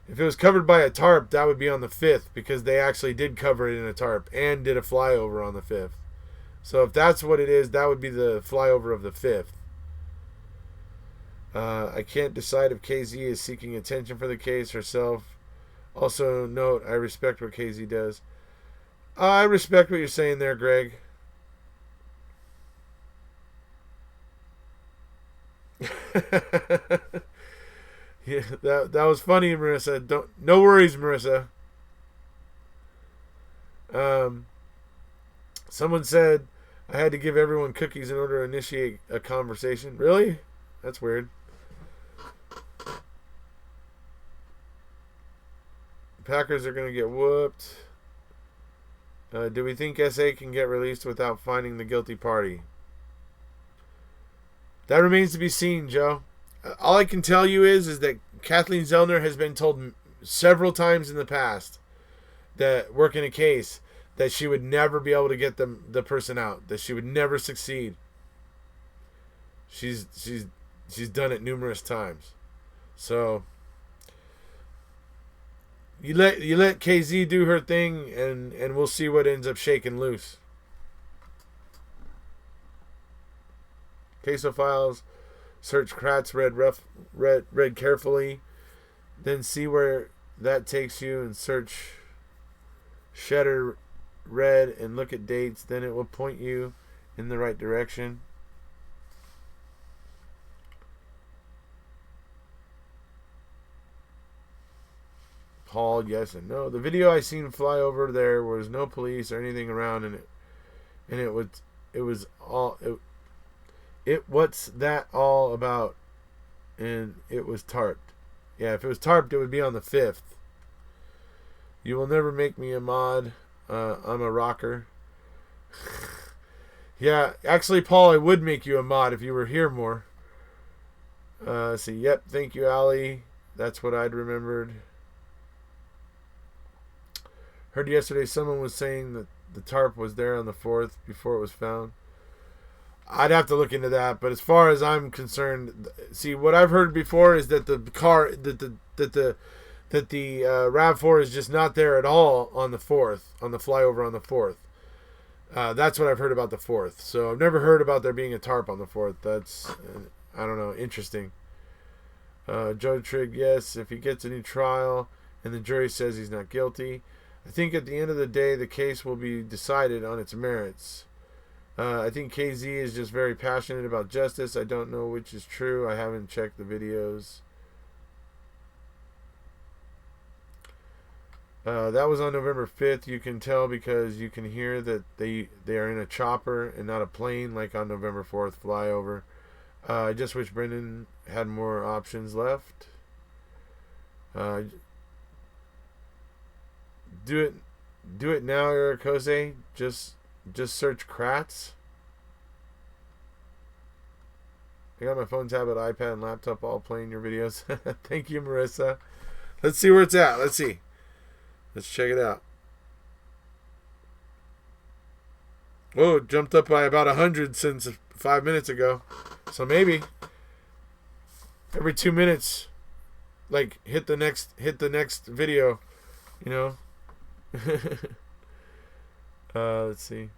If it was covered by a tarp, that would be on the 5th, because they actually did cover it in a tarp and did a flyover on the 5th. So if that's what it is, that would be the flyover of the 5th. I can't decide if KZ is seeking attention for the case herself. Also note, I respect what KZ does. I respect what you're saying there, Greg. Yeah, that was funny, Marissa. No worries, Marissa. Someone said I had to give everyone cookies in order to initiate a conversation. Really? That's weird. Packers are going to get whooped. Do we think SA can get released without finding the guilty party? That remains to be seen, Joe. All I can tell you is that Kathleen Zellner has been told several times in the past that working a case that she would never be able to get the person out, that she would never succeed. She's done it numerous times. So you let KZ do her thing, and we'll see what ends up shaking loose. Queso files. Search Kratz read carefully. Then see where that takes you, and search Shedder read and look at dates. Then it will point you in the right direction. Paul, yes and no. The video I seen fly over there was no police or anything around, and it was all. What's that all about? And it was tarped. Yeah, if it was tarped, it would be on the 5th. You will never make me a mod. I'm a rocker. Yeah, actually, Paul, I would make you a mod if you were here more. See, yep, thank you, Allie. That's what I'd remembered. Heard yesterday someone was saying that the tarp was there on the 4th before it was found. I'd have to look into that, but as far as I'm concerned, see, what I've heard before is that the car, that the RAV4 is just not there at all on the 4th, on the flyover on the 4th. That's what I've heard about the 4th. So I've never heard about there being a tarp on the 4th. That's, I don't know, interesting. Joe Trigg, yes, if he gets a new trial and the jury says he's not guilty, I think at the end of the day the case will be decided on its merits. I think KZ is just very passionate about justice. I don't know which is true. I haven't checked the videos. That was on November 5th. You can tell because you can hear that they are in a chopper and not a plane like on November 4th flyover. I just wish Brendan had more options left. Do it now, Erekose. Just search Kratz. I got my phone, tablet, iPad, and laptop all playing your videos. Thank you, Marissa. Let's see where it's at. Let's see. Let's check it out. Whoa, it jumped up by about 100 since 5 minutes ago. So maybe every 2 minutes, like hit the next video, you know. Let's see.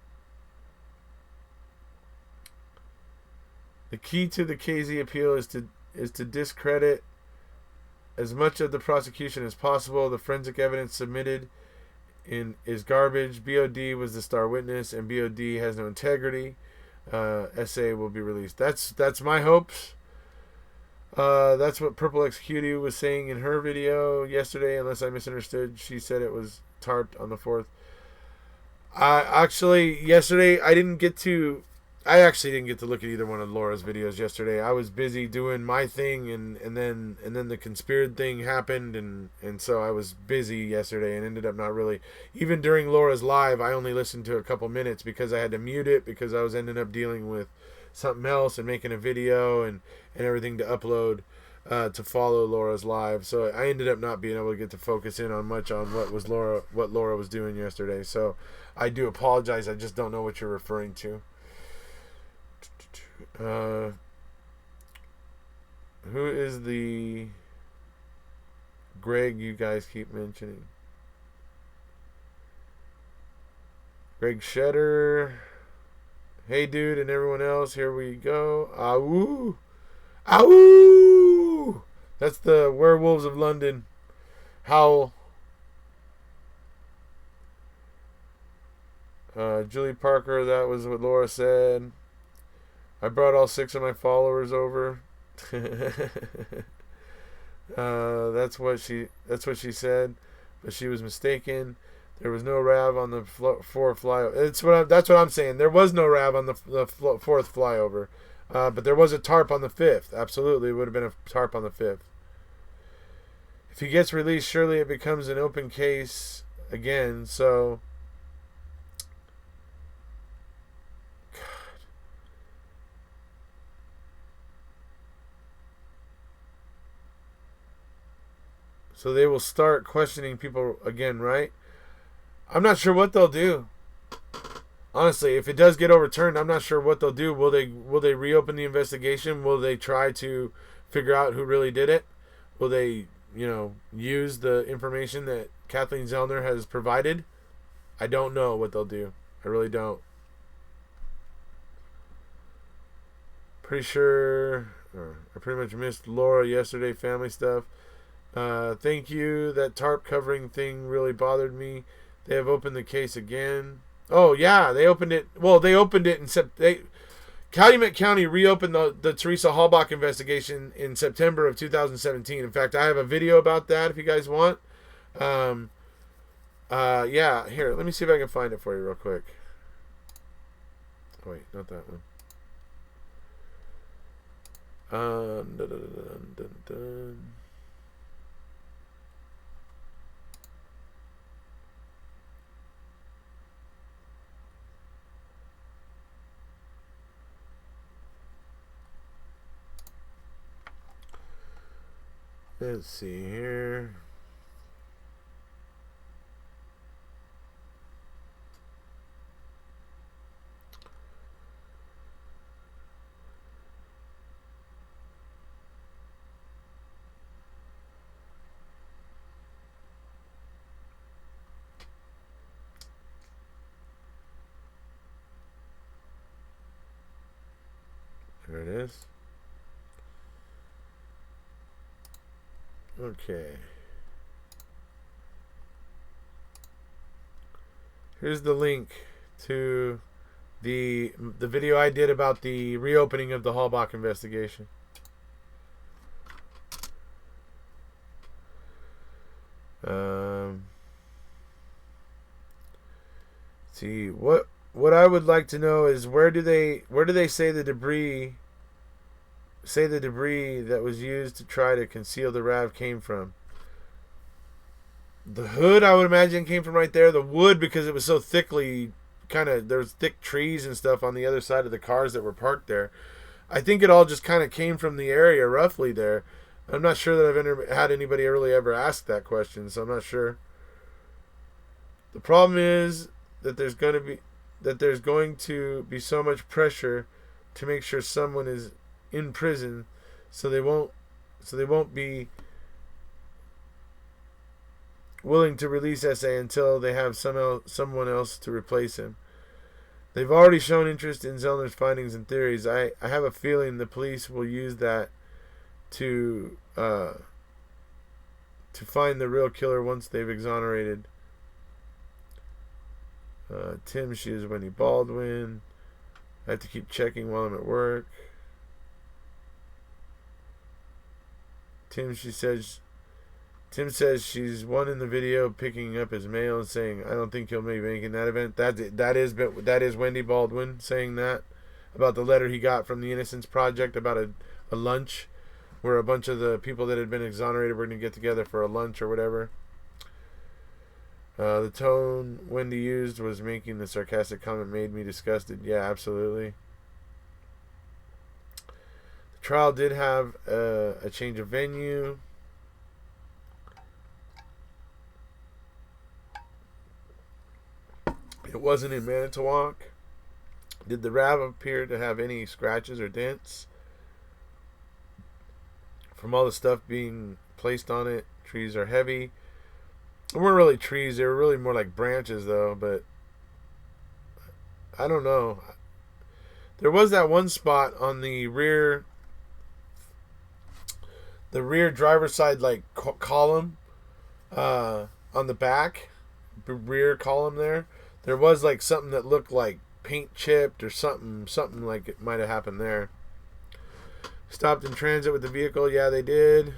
The key to the KZ appeal is to discredit as much of the prosecution as possible. The forensic evidence submitted is garbage. BOD was the star witness, and BOD has no integrity. SA will be released. That's my hopes. That's what Purple X Cutie was saying in her video yesterday, unless I misunderstood. She said it was tarped on the 4th. Yesterday I actually didn't get to look at either one of Laura's videos yesterday. I was busy doing my thing, and then the Conspeared thing happened, and so I was busy yesterday and ended up not really. Even during Laura's live, I only listened to a couple minutes because I had to mute it because I was ending up dealing with something else and making a video and everything to upload. to follow Laura's live. So I ended up not being able to get to focus in on much on what Laura was doing yesterday. So I do apologize. I just don't know what you're referring to. Who is the Greg you guys keep mentioning? Greg Shedder. Hey, dude, and everyone else. Here we go. Awoo. Awoo. That's the Werewolves of London. Howl. Julie Parker, that was what Laura said. I brought all 6 of my followers over. That's what she said, but she was mistaken. There was no RAV on the 4th flyover. That's what I'm saying. There was no RAV on the 4th flyover, but there was a tarp on the 5th. Absolutely, it would have been a tarp on the 5th. If he gets released, surely it becomes an open case again. So, God. So they will start questioning people again, right? I'm not sure what they'll do. Honestly, if it does get overturned, I'm not sure what they'll do. Will they reopen the investigation? Will they try to figure out who really did it? Will they, use the information that Kathleen Zellner has provided? I don't know what they'll do. I really don't. Pretty sure I pretty much missed Laura yesterday, family stuff. Thank you. That tarp covering thing really bothered me. They have opened the case again. Oh, yeah, they opened it. Well, they opened it in Calumet County reopened the Teresa Halbach investigation in September of 2017. In fact, I have a video about that if you guys want. Yeah, here, let me see if I can find it for you real quick. Oh, wait, not that one. Dun, dun, dun, dun, dun. Let's see here. There it is. Okay. Here's the link to the video I did about the reopening of the Halbach investigation. See what I would like to know is where do they say the debris that was used to try to conceal the RAV came from? The hood, I would imagine, came from right there. The wood, because it was so thickly there's thick trees and stuff on the other side of the cars that were parked there. I think it all just kind of came from the area roughly there. I'm not sure that I've had anybody really ever ask that question, so I'm not sure. The problem is that there's going to be so much pressure to make sure someone is in prison, so they won't be willing to release SA until they have someone else to replace him. They've already shown interest in Zellner's findings and theories. I have a feeling the police will use that to find the real killer once they've exonerated Tim. She is Wendy Baldwin. I have to keep checking while I'm at work. Tim says she's one in the video picking up his mail and saying, I don't think he'll be making that event. That is Wendy Baldwin saying that about the letter he got from the Innocence Project about a lunch where a bunch of the people that had been exonerated were going to get together for a lunch or whatever. The tone Wendy used was making the sarcastic comment made me disgusted. Yeah, absolutely. The trial did have a change of venue. It wasn't in Manitowoc. Did the RAV appear to have any scratches or dents from all the stuff being placed on it? Trees are heavy. They weren't really trees. They were really more like branches, though. But I don't know. There was that one spot on the rear driver's side, like column, on the back rear column there. There was like something that looked like paint chipped or something like it might have happened there. Stopped in transit with the vehicle. Yeah, they did.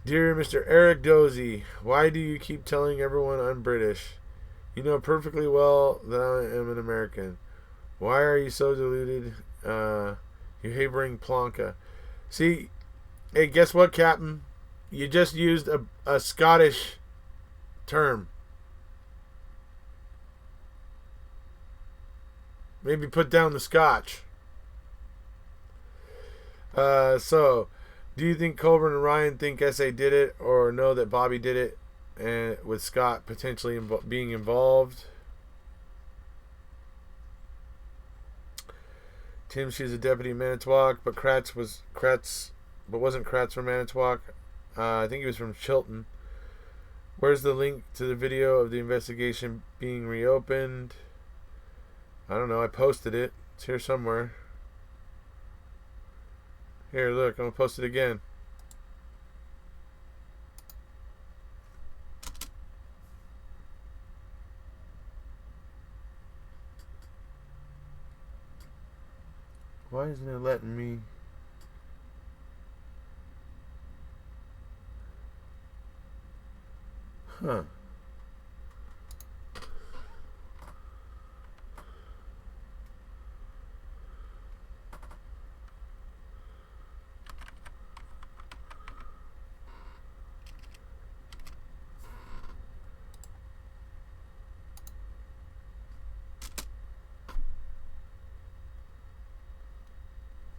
Dear Mr. Eric Dozy, why do you keep telling everyone I'm British? You know perfectly well that I am an American. Why are you so deluded? You havering plonka. See, hey, guess what, Captain? You just used a Scottish term. Maybe put down the Scotch. So, do you think Colburn and Ryan think SA did it, or know that Bobby did it, and with Scott potentially being involved? Tim, she's a deputy in Manitowoc, but wasn't Kratz from Manitowoc? I think he was from Chilton. Where's the link to the video of the investigation being reopened? I don't know. I posted it. It's here somewhere. Here, look. I'm going to post it again. Why isn't it letting me? Huh.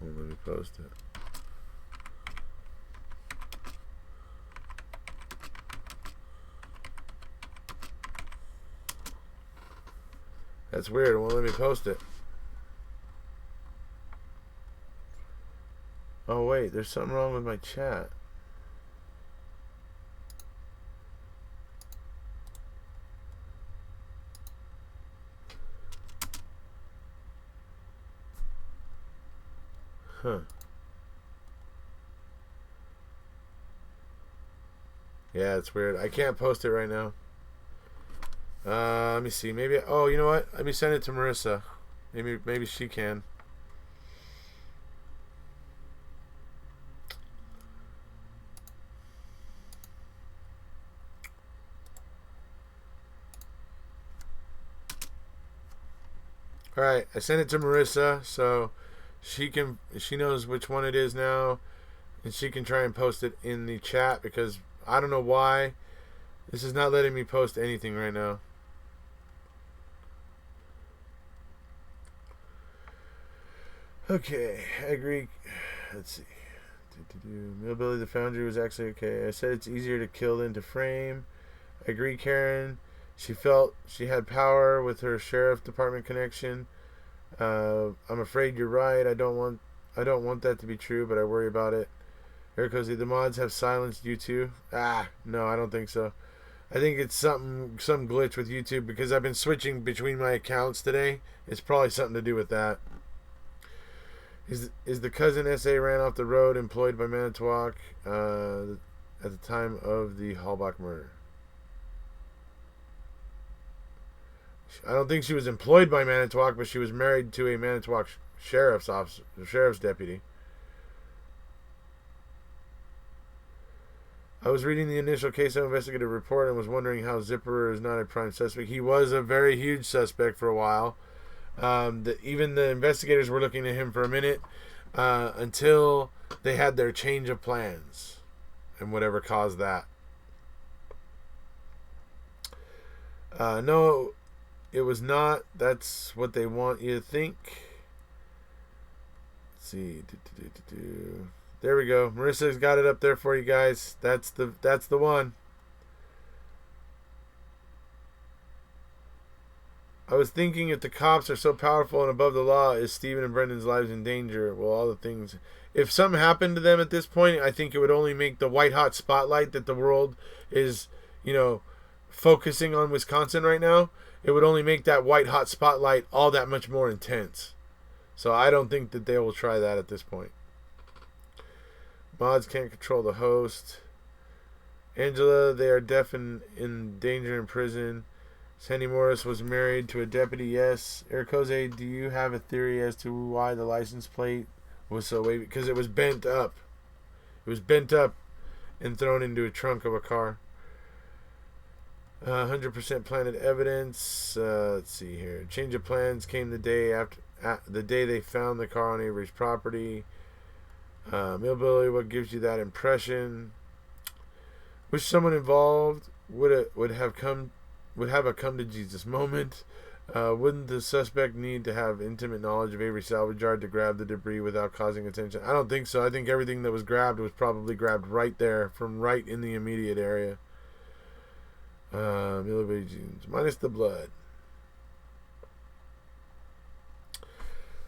Let me post it. That's weird. It won't let me post it. Oh, wait. There's something wrong with my chat. Huh. Yeah, it's weird. I can't post it right now. Let me see. Maybe. Oh, you know what? Let me send it to Marissa. Maybe she can. All right, I sent it to Marissa, so she knows which one it is now, and she can try and post it in the chat, because I don't know why this is not letting me post anything right now. Okay, I agree. Let's see. Millbilly the Foundry was actually okay. I said it's easier to kill than to frame. I agree, Karen. She felt she had power with her sheriff department connection. I'm afraid you're right. I don't want that to be true, but I worry about it. Erekose, the mods have silenced you too? No, I don't think so. I think it's some glitch with YouTube, because I've been switching between my accounts today. It's probably something to do with that. Is the cousin SA ran off the road employed by Manitowoc at the time of the Hallbach murder? I don't think she was employed by Manitowoc, but she was married to a Manitowoc sheriff's deputy. I was reading the initial case investigative report and was wondering how Zipperer is not a prime suspect. He was a very huge suspect for a while. Even the investigators were looking at him for a minute until they had their change of plans and whatever caused that. No, it was not. That's what they want you to think. see. There we go. Marissa's got it up there for you guys. That's the one. I was thinking, if the cops are so powerful and above the law, is Stephen and Brendan's lives in danger? Well, all the things. If something happened to them at this point, I think it would only make the white hot spotlight that the world is, focusing on Wisconsin right now. It would only make that white hot spotlight all that much more intense. So I don't think that they will try that at this point. Mods can't control the host. Angela, they are deaf and in danger in prison. Sandy Morris was married to a deputy. Yes. Erekose, do you have a theory as to why the license plate was so wavy? Because it was bent up. It was bent up and thrown into a trunk of a car. 100% planted evidence. Let's see here. Change of plans came the day after the day they found the car on Avery's property. Millbilly, what gives you that impression? Wish someone involved would have a come to Jesus moment. Wouldn't the suspect need to have intimate knowledge of Avery's salvage yard to grab the debris without causing attention? I don't think so. I think everything that was grabbed was probably grabbed right there, from right in the immediate area. Minus the blood.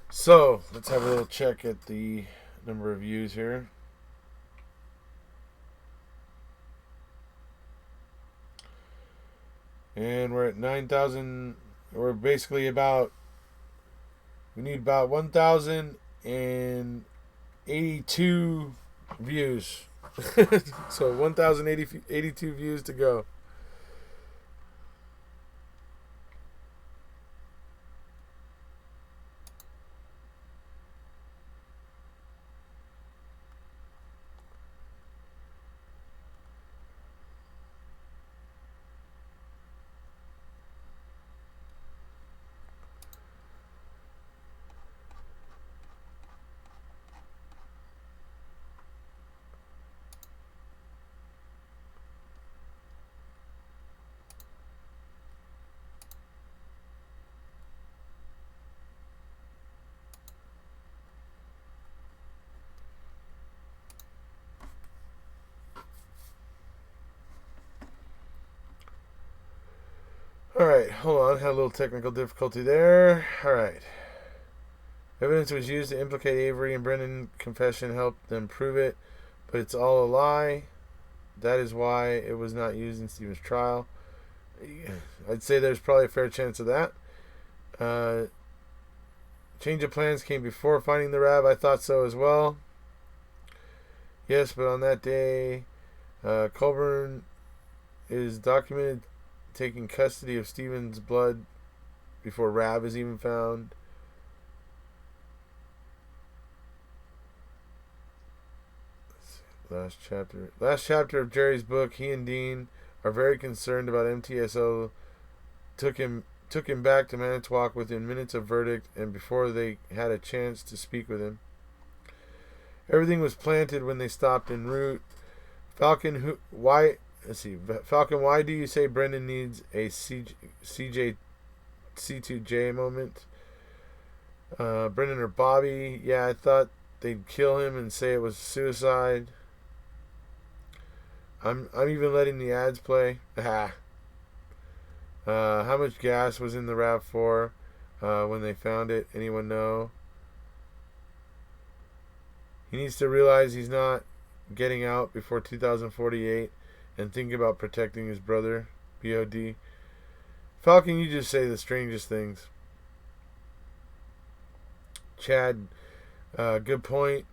So let's have a little check at the number of views here. And we're at 9,000. We're basically we need about 1,082 views. So 1,082 views to go. Alright, hold on. Had a little technical difficulty there. Alright. Evidence was used to implicate Avery, and Brendan confession helped them prove it, but it's all a lie. That is why it was not used in Stephen's trial. I'd say there's probably a fair chance of that. Change of plans came before finding the Rab. I thought so as well. Yes, but on that day, Colburn is documented taking custody of Stephen's blood before Rab is even found. Last chapter of Jerry's book. He and Dean are very concerned about MTSO. Took him back to Manitowoc within minutes of verdict and before they had a chance to speak with him. Everything was planted when they stopped en route. Falcon, why do you say Brendan needs a C2J moment? Brendan or Bobby? Yeah, I thought they'd kill him and say it was suicide. I'm even letting the ads play. How much gas was in the RAV4 when they found it? Anyone know? He needs to realize he's not getting out before 2048 and think about protecting his brother. BOD. Falcon, you just say the strangest things. Chad, good point.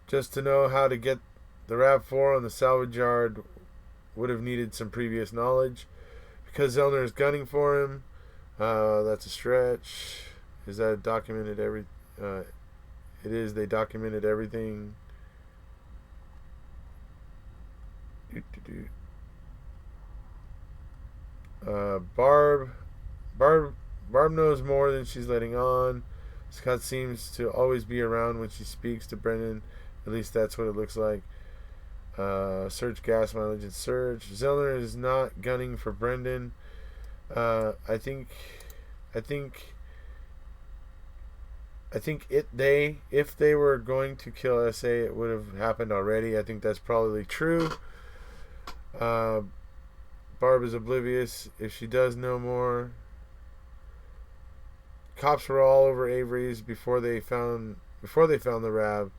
Just to know how to get the RAV4 on the salvage yard would have needed some previous knowledge. Because Zellner is gunning for him, that's a stretch. Is that documented it is. They documented everything. Barb knows more than she's letting on. Scott seems to always be around when she speaks to Brendan. At least that's what it looks like. Search gas mileage and search. Zellner is not gunning for Brendan. I think if they were going to kill SA, it would have happened already. I think that's probably true. Barb is oblivious. If she does know more, cops were all over Avery's before they found the Rab.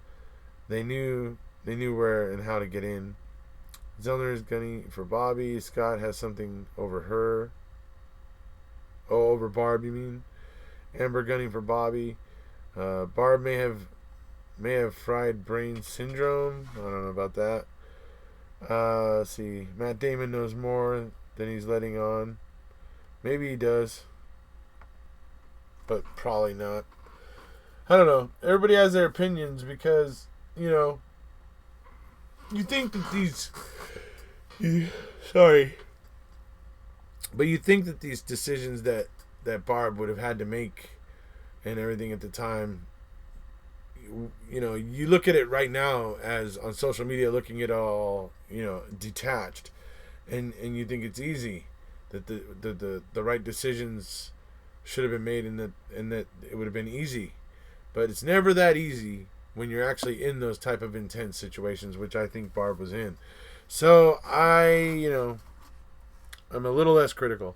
They knew where and how to get in. Zellner is gunning for Bobby. Scott has something over her. Oh, over Barb, you mean? Amber gunning for Bobby. Barb may have fried brain syndrome. I don't know about that. Let's see. Matt Damon knows more than he's letting on. Maybe he does, but probably not. I don't know. Everybody has their opinions because, you think that but you think that these decisions that Barb would have had to make and everything at the time, you look at it right now as on social media, looking at all, detached, and you think it's easy that the right decisions should have been made and that it would have been easy, but it's never that easy when you're actually in those type of intense situations, which I think Barb was in. So I'm a little less critical.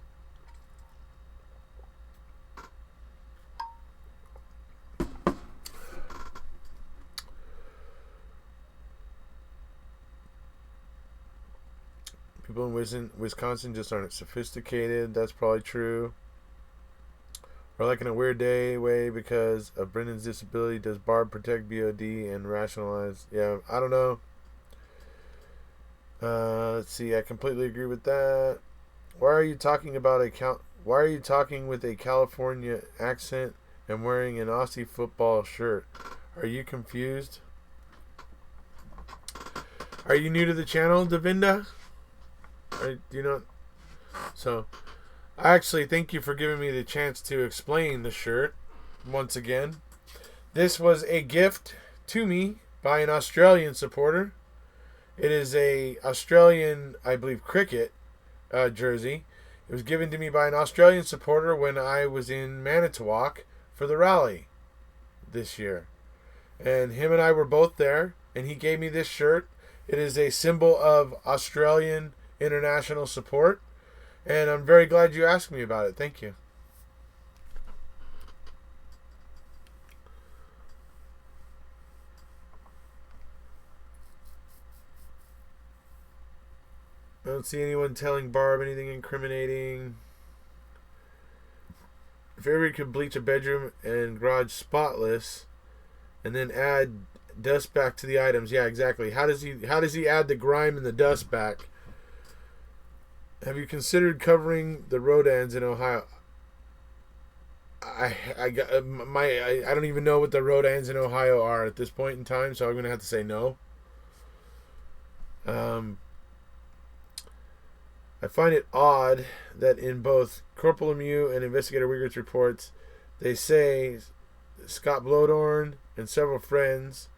People in Wisconsin just aren't sophisticated. That's probably true. Or like in a weird way because of Brendan's disability, does Barb protect BOD and rationalize? Yeah, I don't know. Let's see. I completely agree with that. Why are you talking with a California accent and wearing an Aussie football shirt? Are you confused? Are you new to the channel, Devinda? Do you know? So, actually, thank you for giving me the chance to explain the shirt once again. This was a gift to me by an Australian supporter. It is a Australian, I believe, cricket jersey. It was given to me by an Australian supporter when I was in Manitowoc for the rally this year. And him and I were both there, and he gave me this shirt. It is a symbol of Australian international support, and I'm very glad you asked me about it. Thank you. I don't see anyone telling Barb anything incriminating. If everybody could bleach a bedroom and garage spotless and then add dust back to the items. Yeah, exactly. How does he add the grime and the dust back? Have you considered covering the road ends in Ohio? I don't even know what the road ends in Ohio are at this point in time, so I'm going to have to say no. I find it odd that in both Corporal Lemieux and Investigator Wiegert's reports, they say Scott Blodorn and several friends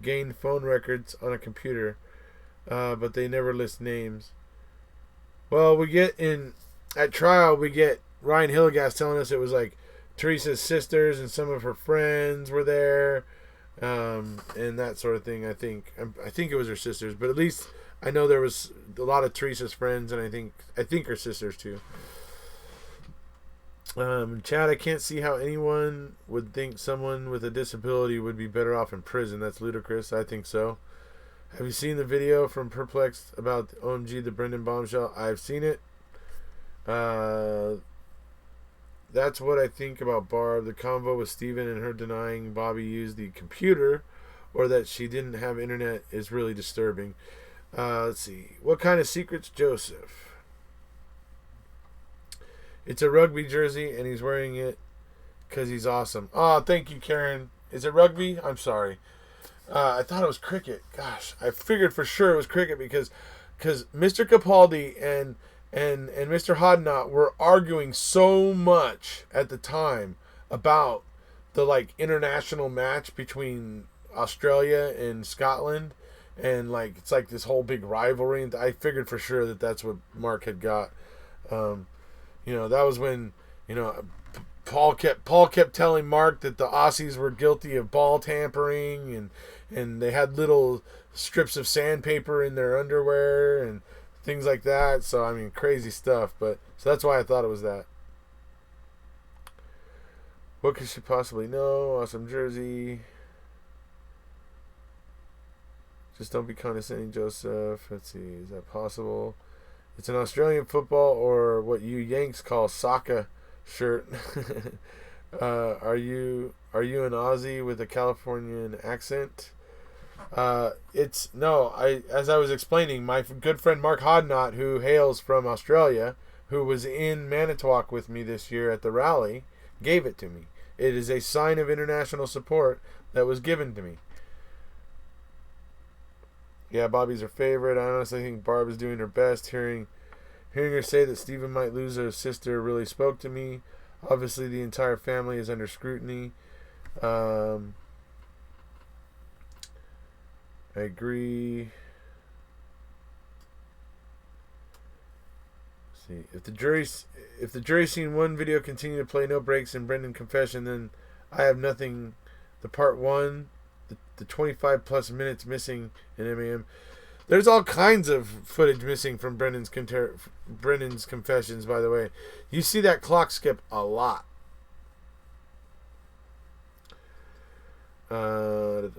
gained phone records on a computer, but they never list names. Well, at trial, we get Ryan Hilligas telling us it was like Teresa's sisters and some of her friends were there, and that sort of thing. I think it was her sisters, but at least I know there was a lot of Teresa's friends, and I think her sisters too. Chad, I can't see how anyone would think someone with a disability would be better off in prison. That's ludicrous. I think so. Have you seen the video from Perplexed about OMG, the Brendan bombshell? I've seen it. That's what I think about Barb. The convo with Steven and her denying Bobby used the computer or that she didn't have internet is really disturbing. Let's see. What kind of secrets, Joseph? It's a rugby jersey, and he's wearing it because he's awesome. Oh, thank you, Karen. Is it rugby? I'm sorry. I thought it was cricket. Gosh, I figured for sure it was cricket because Mr. Capaldi and Mr. Hodnott were arguing so much at the time about the international match between Australia and Scotland, and it's like this whole big rivalry. And I figured for sure that that's what Mark had got. That was when Paul kept telling Mark that the Aussies were guilty of ball tampering, and they had little strips of sandpaper in their underwear and things like that. So I mean, crazy stuff. But so that's why I thought it was that. What could she possibly know? Awesome jersey. Just don't be condescending, Joseph. Let's see, is that possible? It's an Australian football, or what you Yanks call soccer shirt. Are you an Aussie with a Californian accent? It's no. As I was explaining, my good friend Mark Hodnott, who hails from Australia, who was in Manitowoc with me this year at the rally, gave it to me. It is a sign of international support that was given to me. Yeah, Bobby's her favorite. I honestly think Barb is doing her best. Hearing her say that Stephen might lose her sister really spoke to me. Obviously, the entire family is under scrutiny. I agree. Let's see, if the jury's seen one video continue to play no breaks in Brendan confession, then I have nothing. The part one. The 25 plus minutes missing in MAM. There's all kinds of footage missing from Brendan's confessions, by the way. You see that clock skip a lot. Don't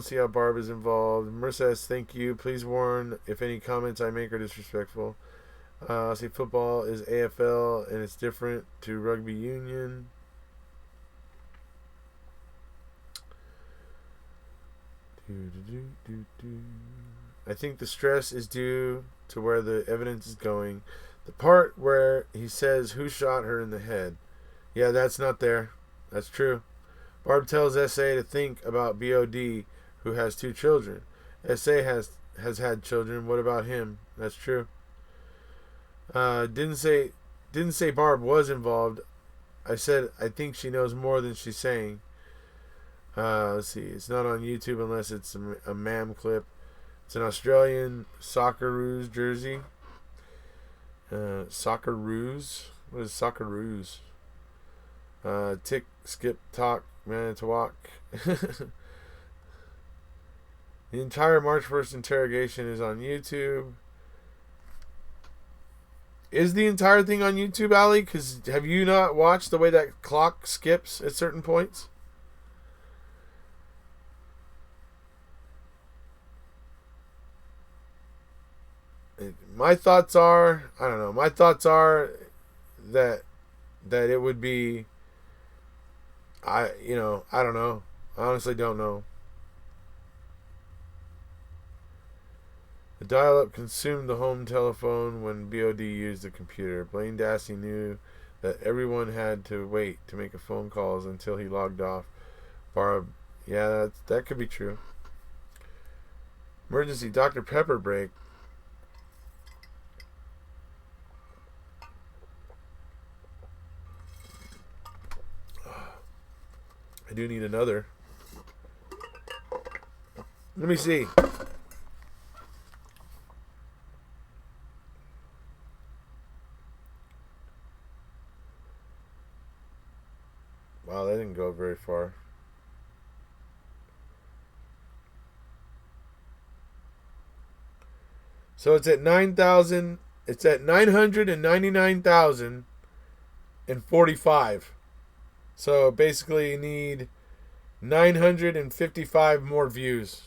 see how Barb is involved. Marissa says, thank you. Please warn if any comments I make are disrespectful. I see football is AFL and it's different to rugby union. I think the stress is due to where the evidence is going. The part where he says who shot her in the head. Yeah, that's not there. That's true. Barb tells S.A. to think about B.O.D., who has 2 children. S.A. has had children. What about him? That's true. Didn't say Barb was involved. I said I think she knows more than she's saying. Let's see. It's not on YouTube unless it's a MAM clip. It's an Australian Socceroos jersey. Socceroos? What is Socceroos? Tick, skip, talk, Manitowoc. The entire March 1st interrogation is on YouTube. Is the entire thing on YouTube, Ali? Because have you not watched the way that clock skips at certain points? My thoughts are, I don't know. My thoughts are that it would be, I don't know. I honestly don't know. The dial-up consumed the home telephone when BOD used the computer. Blaine Dassey knew that everyone had to wait to make a phone calls until he logged off. Barb, yeah, that could be true. Emergency Dr. Pepper break. I do need another. Let me see. Wow, that didn't go very far. So it's at 9,000. It's at 999,045. So basically you need 955 more views.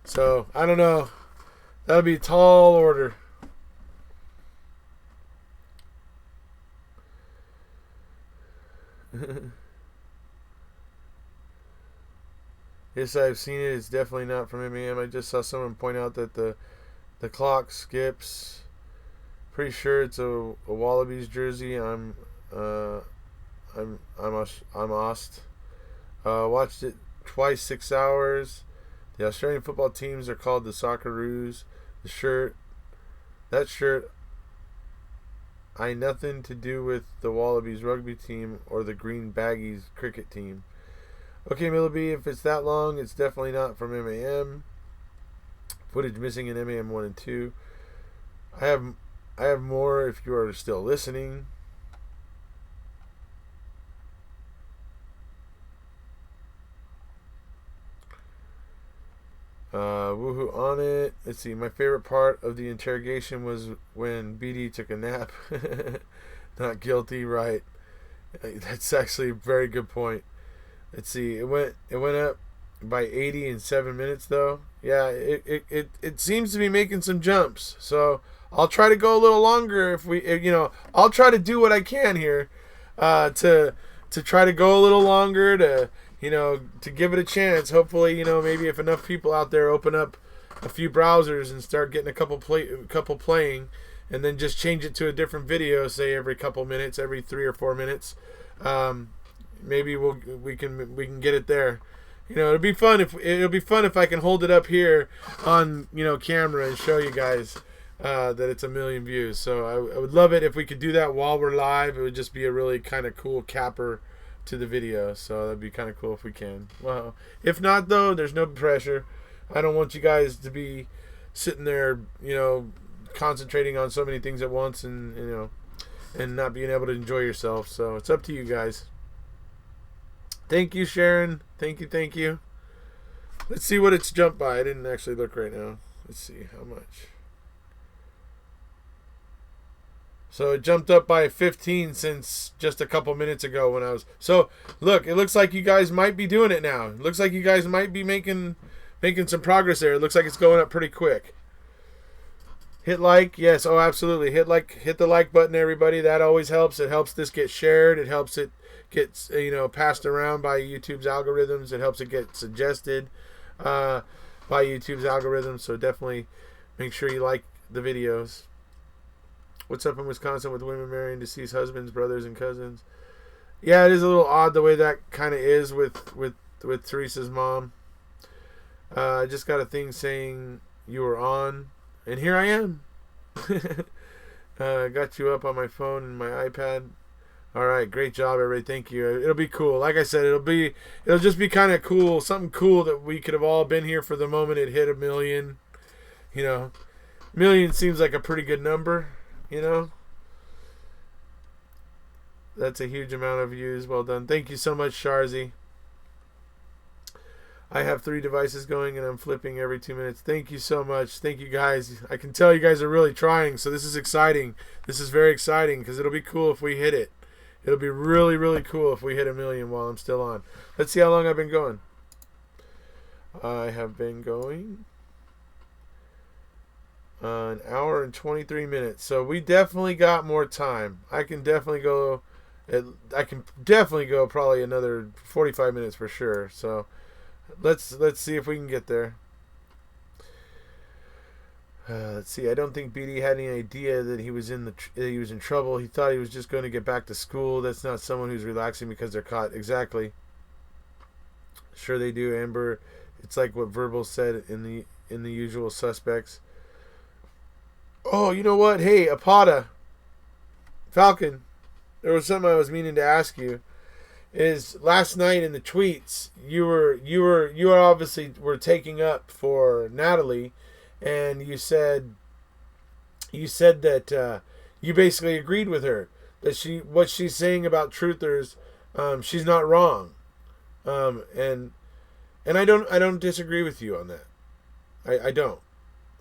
So I don't know. That would be a tall order. Yes, I've seen it. It's definitely not from MAM. I just saw someone point out that the clock skips. Pretty sure it's a Wallabies jersey. I'm Ost. Watched it twice, 6 hours. The Australian football teams are called the Socceroos. That shirt, I nothing to do with the Wallabies rugby team or the Green Baggies cricket team. Okay, Millaby, if it's that long, it's definitely not from MAM. Footage missing in MAM 1 and 2. I have more if you are still listening. Woohoo on it. Let's see. My favorite part of the interrogation was when BD took a nap. Not guilty, right? That's actually a very good point. Let's see. It went up by 80 in 7 minutes though. Yeah, it seems to be making some jumps. So I'll try to go a little longer I'll try to do what I can here to try to go a little longer to give it a chance. Hopefully, maybe if enough people out there open up a few browsers and start getting a couple playing, and then just change it to a different video, say every couple minutes, every 3 or 4 minutes. Maybe we can get it there. It'll be fun if I can hold it up here on camera and show you guys that it's 1 million views. So I would love it if we could do that while we're live. It would just be a really kind of cool capper to the video. So that'd be kind of cool if we can. Well, if not though, there's no pressure. I don't want you guys to be sitting there, concentrating on so many things at once and not being able to enjoy yourself. So it's up to you guys. Thank you, Sharon. Thank you. Let's see what it's jumped by. I didn't actually look right now. Let's see how much. So it jumped up by 15 since just a couple minutes ago when I was... So, look, it looks like you guys might be doing it now. It looks like you guys might be making some progress there. It looks like it's going up pretty quick. Hit like. Yes, oh, absolutely. Hit the like button, everybody. That always helps. It helps this get shared. It helps it get, passed around by YouTube's algorithms. It helps it get suggested by YouTube's algorithms. So definitely make sure you like the videos. What's up in Wisconsin with women marrying deceased husbands, brothers, and cousins? Yeah, it is a little odd the way that kind of is with Teresa's mom. I just got a thing saying you were on, and here I am. Got you up on my phone and my iPad. All right, great job, everybody. Thank you. It'll be cool. Like I said, it'll just be kind of cool, something cool that we could have all been here for the moment it hit 1 million. 1 million seems like a pretty good number. That's a huge amount of views. Well done. Thank you so much, Sharzy. I have 3 devices going and I'm flipping every 2 minutes. Thank you so much. Thank you guys. I can tell you guys are really trying, so this is exciting. This is very exciting because it'll be cool if we hit it. It'll be really, really cool if we hit 1 million while I'm still on. Let's see how long I've been going. I have been going an hour and 23 minutes. So we definitely got more time. I can definitely go probably another 45 minutes for sure. So let's see if we can get there. Let's see. I don't think BD had any idea that he was in trouble. He thought he was just going to get back to school. That's not someone who's relaxing because they're caught. Exactly. Sure they do, Amber. It's like what Verbal said in the Usual Suspects. Oh, you know what? Hey, Apata, Falcon, there was something I was meaning to ask you. Is last night in the tweets you obviously were taking up for Natalie, and you said that you basically agreed with her that what she's saying about truthers, she's not wrong, and I don't disagree with you on that. I don't,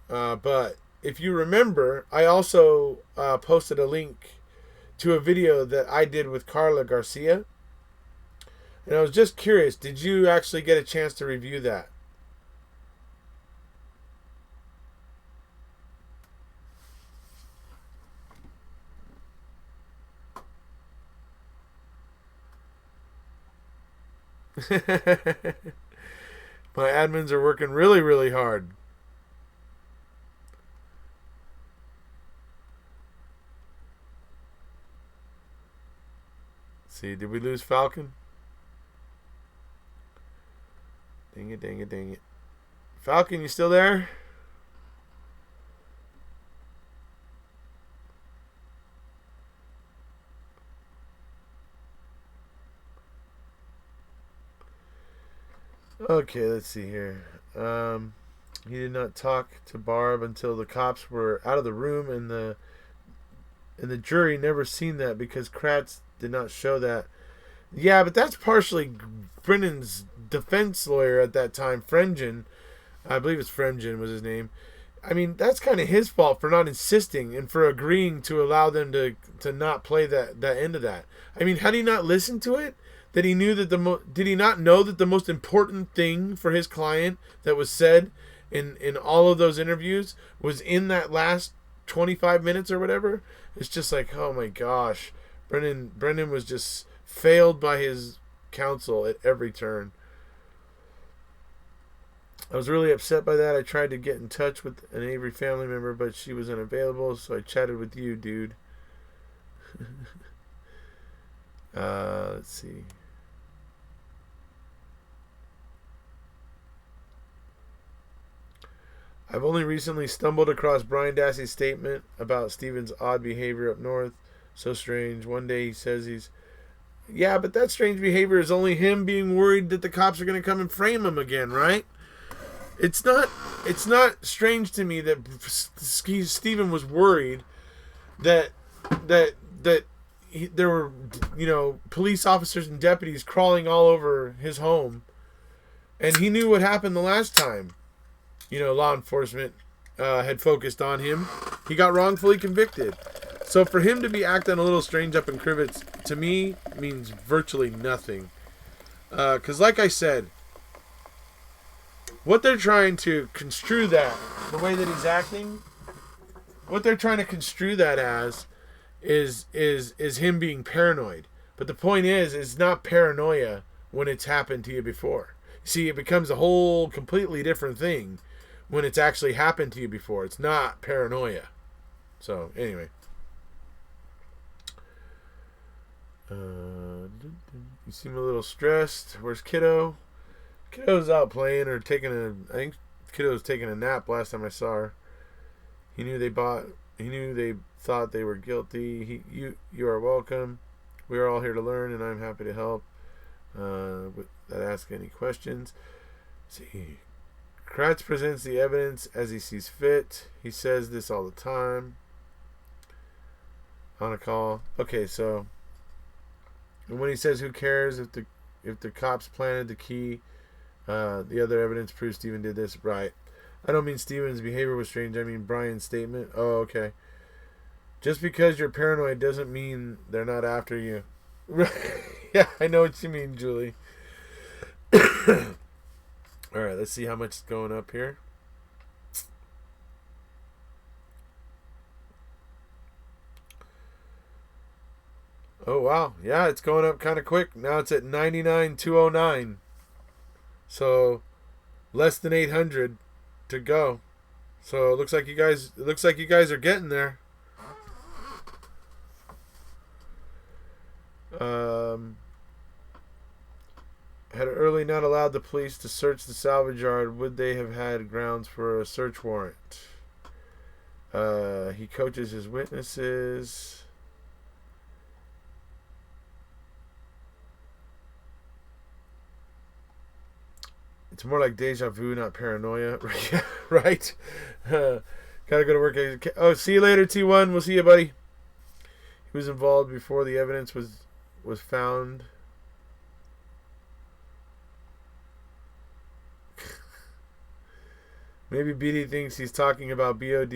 but. If you remember, I also posted a link to a video that I did with Carla Garcia. And I was just curious, did you actually get a chance to review that? My admins are working really, really hard. See, did we lose Falcon? Dang it. Falcon, you still there? Okay, let's see here. He did not talk to Barb until the cops were out of the room, and the jury never seen that because Kratz did not show that. Yeah, but that's partially Brennan's defense lawyer at that time, Frengen. I believe it's Fremgen was his name. I mean, that's kind of his fault for not insisting and for agreeing to allow them to not play that end of that. I mean, had he not listened to it, that he knew that did he not know that the most important thing for his client that was said in all of those interviews was in that last 25 minutes or whatever? It's just like, oh my gosh, Brendan was just failed by his counsel at every turn. I was really upset by that. I tried to get in touch with an Avery family member, but she was unavailable, so I chatted with you, dude. Let's see. I've only recently stumbled across Brian Dassey's statement about Steven's odd behavior up north. So strange. One day he says yeah, but that strange behavior is only him being worried that the cops are going to come and frame him again, right? It's not strange to me that Steven was worried that there were, police officers and deputies crawling all over his home, and he knew what happened the last time. Law enforcement had focused on him. He got wrongfully convicted. So for him to be acting a little strange up in Crivets, to me, means virtually nothing. Because like I said, what they're trying to construe that, the way that he's acting, what they're trying to construe that as is him being paranoid. But the point is, it's not paranoia when it's happened to you before. See, it becomes a whole completely different thing when it's actually happened to you before. It's not paranoia. So, anyway. You seem a little stressed. Where's Kiddo? Kiddo's out playing or I think Kiddo was taking a nap last time I saw her. He knew they thought they were guilty. You are welcome. We are all here to learn, and I'm happy to help. Ask any questions. Let's see. Kratz presents the evidence as he sees fit. He says this all the time. On a call. Okay, so and when he says who cares if the cops planted the key, the other evidence proves Steven did this. Right. I don't mean Steven's behavior was strange. I mean Brian's statement. Oh, okay. Just because you're paranoid doesn't mean they're not after you. Yeah, I know what you mean, Julie. All right, let's see how much is going up here. Oh, wow. Yeah, it's going up kind of quick. Now it's at 99,209. So less than 800 to go. So it looks like you guys are getting there. Had early not allowed the police to search the salvage yard, would they have had grounds for a search warrant? He coaches his witnesses. It's more like deja vu, not paranoia. Right? Gotta go to work. Oh, see you later, T1. We'll see you, buddy. He was involved before the evidence was found. Maybe BD thinks he's talking about BOD,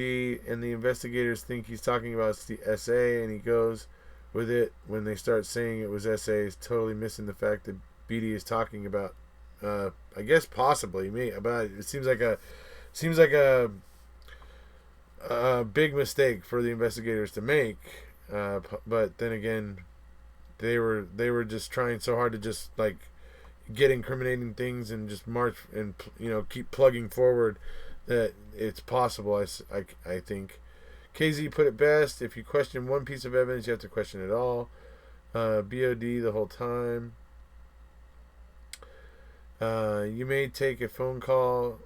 and the investigators think he's talking about the SA, and he goes with it when they start saying it was SA. He's totally missing the fact that BD is talking about. I guess possibly me, but it seems like a big mistake for the investigators to make. But then again, they were just trying so hard to just like get incriminating things and just march and keep plugging forward that it's possible. I think KZ put it best: if you question one piece of evidence, you have to question it all. BOD the whole time. You may take a phone call.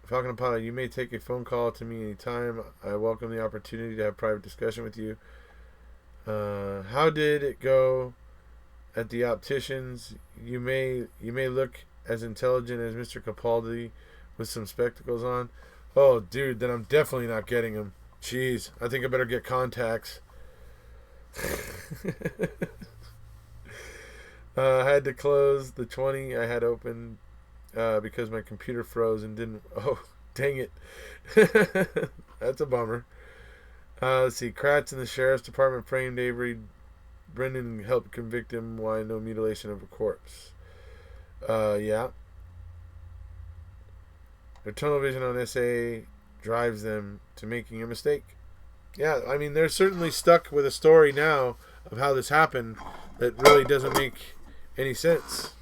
Falcon Apollo, you may take a phone call to me anytime. I welcome the opportunity to have private discussion with you. How did it go at the opticians? You may look as intelligent as Mr. Capaldi with some spectacles on. Oh, dude, then I'm definitely not getting them. Jeez, I think I better get contacts. I had to close the 20 I had open. because my computer froze and didn't. Oh, dang it. That's a bummer. Let's see. Kratz in the sheriff's department framed Avery. Brendan helped convict him. Why no mutilation of a corpse? Yeah. Their tunnel vision on SA drives them to making a mistake. Yeah, I mean, they're certainly stuck with a story now of how this happened that really doesn't make any sense.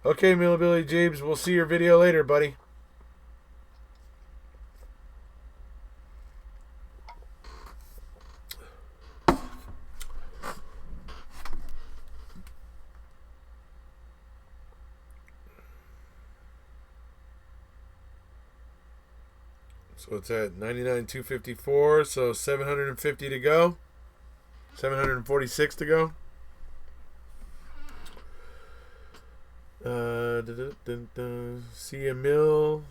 Okay, Billy James, we'll see your video later, buddy. So it's at 99,254, so 750 to go. 746 to go. See a mill.